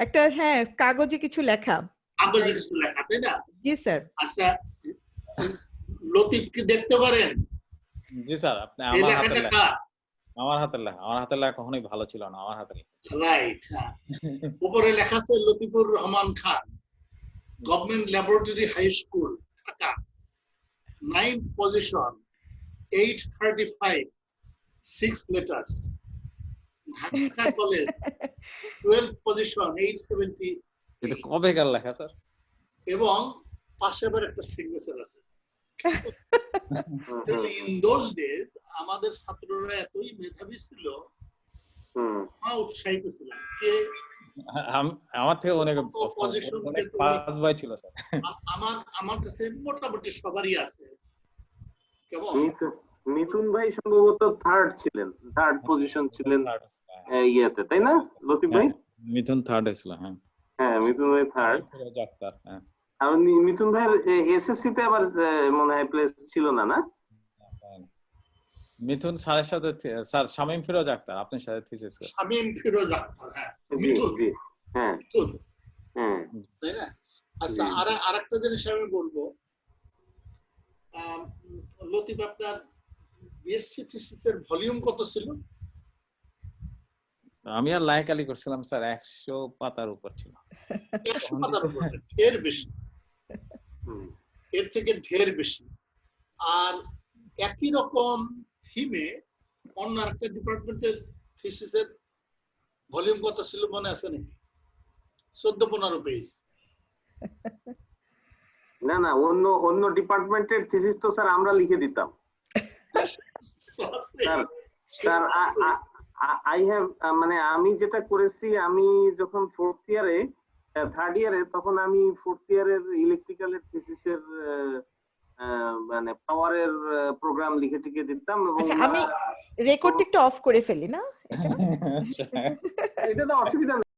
একটা হ্যাঁ কাগজে কিছু লেখা। কাগজে কিছু লেখা, তাই না? জি স্যার। আচ্ছা, লতিফ কি দেখতে পারেন? জি স্যার, আপনি আমার হাতে লেখা, আমার হাতের লেখা কখনোই ভালো ছিল না, আমার হাতের লেখা। রাইট, উপরে লেখা আছে Latifur Rahman Khan, government laboratory high school, Dhaka, 9th position, 835, 6 letters. Dhaka college, 12th position, 870। এটা কবেকার লেখা স্যার? এবং পাশে আবার একটা সিগনেচার আছে। ইন দোজ ডেজ আমাদের ছাত্ররা এতই মেধাবী ছিল, উৎসাহিত ছিলাম কে আমার থেকে অনেক পজিশন অনেক পাস ভাই ছিল স্যার। আমার কাছে মোটামুটি সবারই আছে। কেমন মিথুন ভাই সম্ভবত থার্ড ছিলেন, থার্ড পজিশন ছিলেন ইয়েতে, তাই না লতিফ ভাই? মিথুন থার্ড হয়েছিল। হ্যাঁ হ্যাঁ, মিথুন ভাই থার্ড। আর মিথুন ভাইয়ের এসএসসি তে আবার মনে হয় প্লেস ছিল না, না? মিথুন স্যারের সাথে স্যার শামীম ফিরোজ আক্তার আপনার সাথে থিসিস করছে। শামীম ফিরোজ আক্তার, হ্যাঁ মিথুন, হ্যাঁ হ্যাঁ, তাই না? আচ্ছা, আরেকটা জিনিস আমি বলবো, লতিফ আপনার বিএসসি থিসিস এর ভলিউম কত ছিল? আমি আর লাইকালি করছিলাম স্যার 100 পাতার উপর ছিল। 100 পাতার উপর, ঢের বেশি, এর থেকে ঢের বেশি। আর একই রকম থিমে অন্য আরেকটা ডিপার্টমেন্টের থিসিসের ভলিউম কত ছিল মনে আছে নাকি? 14-15 পেজ। না না, অন্য ডিপার্টমেন্টের থিসিস তো স্যার আমরা লিখে দিতাম। স্যার আই হ্যাভ, মানে আমি যেটা করেছি, আমি যখন ফোর্থ ইয়ারে, থার্ড ইয়ারে, তখন আমি ফোর্থ ইয়ারের ইলেকট্রিক্যালের থিসিসের মানে পাওয়ারের প্রোগ্রাম লিখে টিকে দিতাম। এবং আমি রেকর্ডটা একটু অফ করে ফেলি না, এটা তো অসুবিধা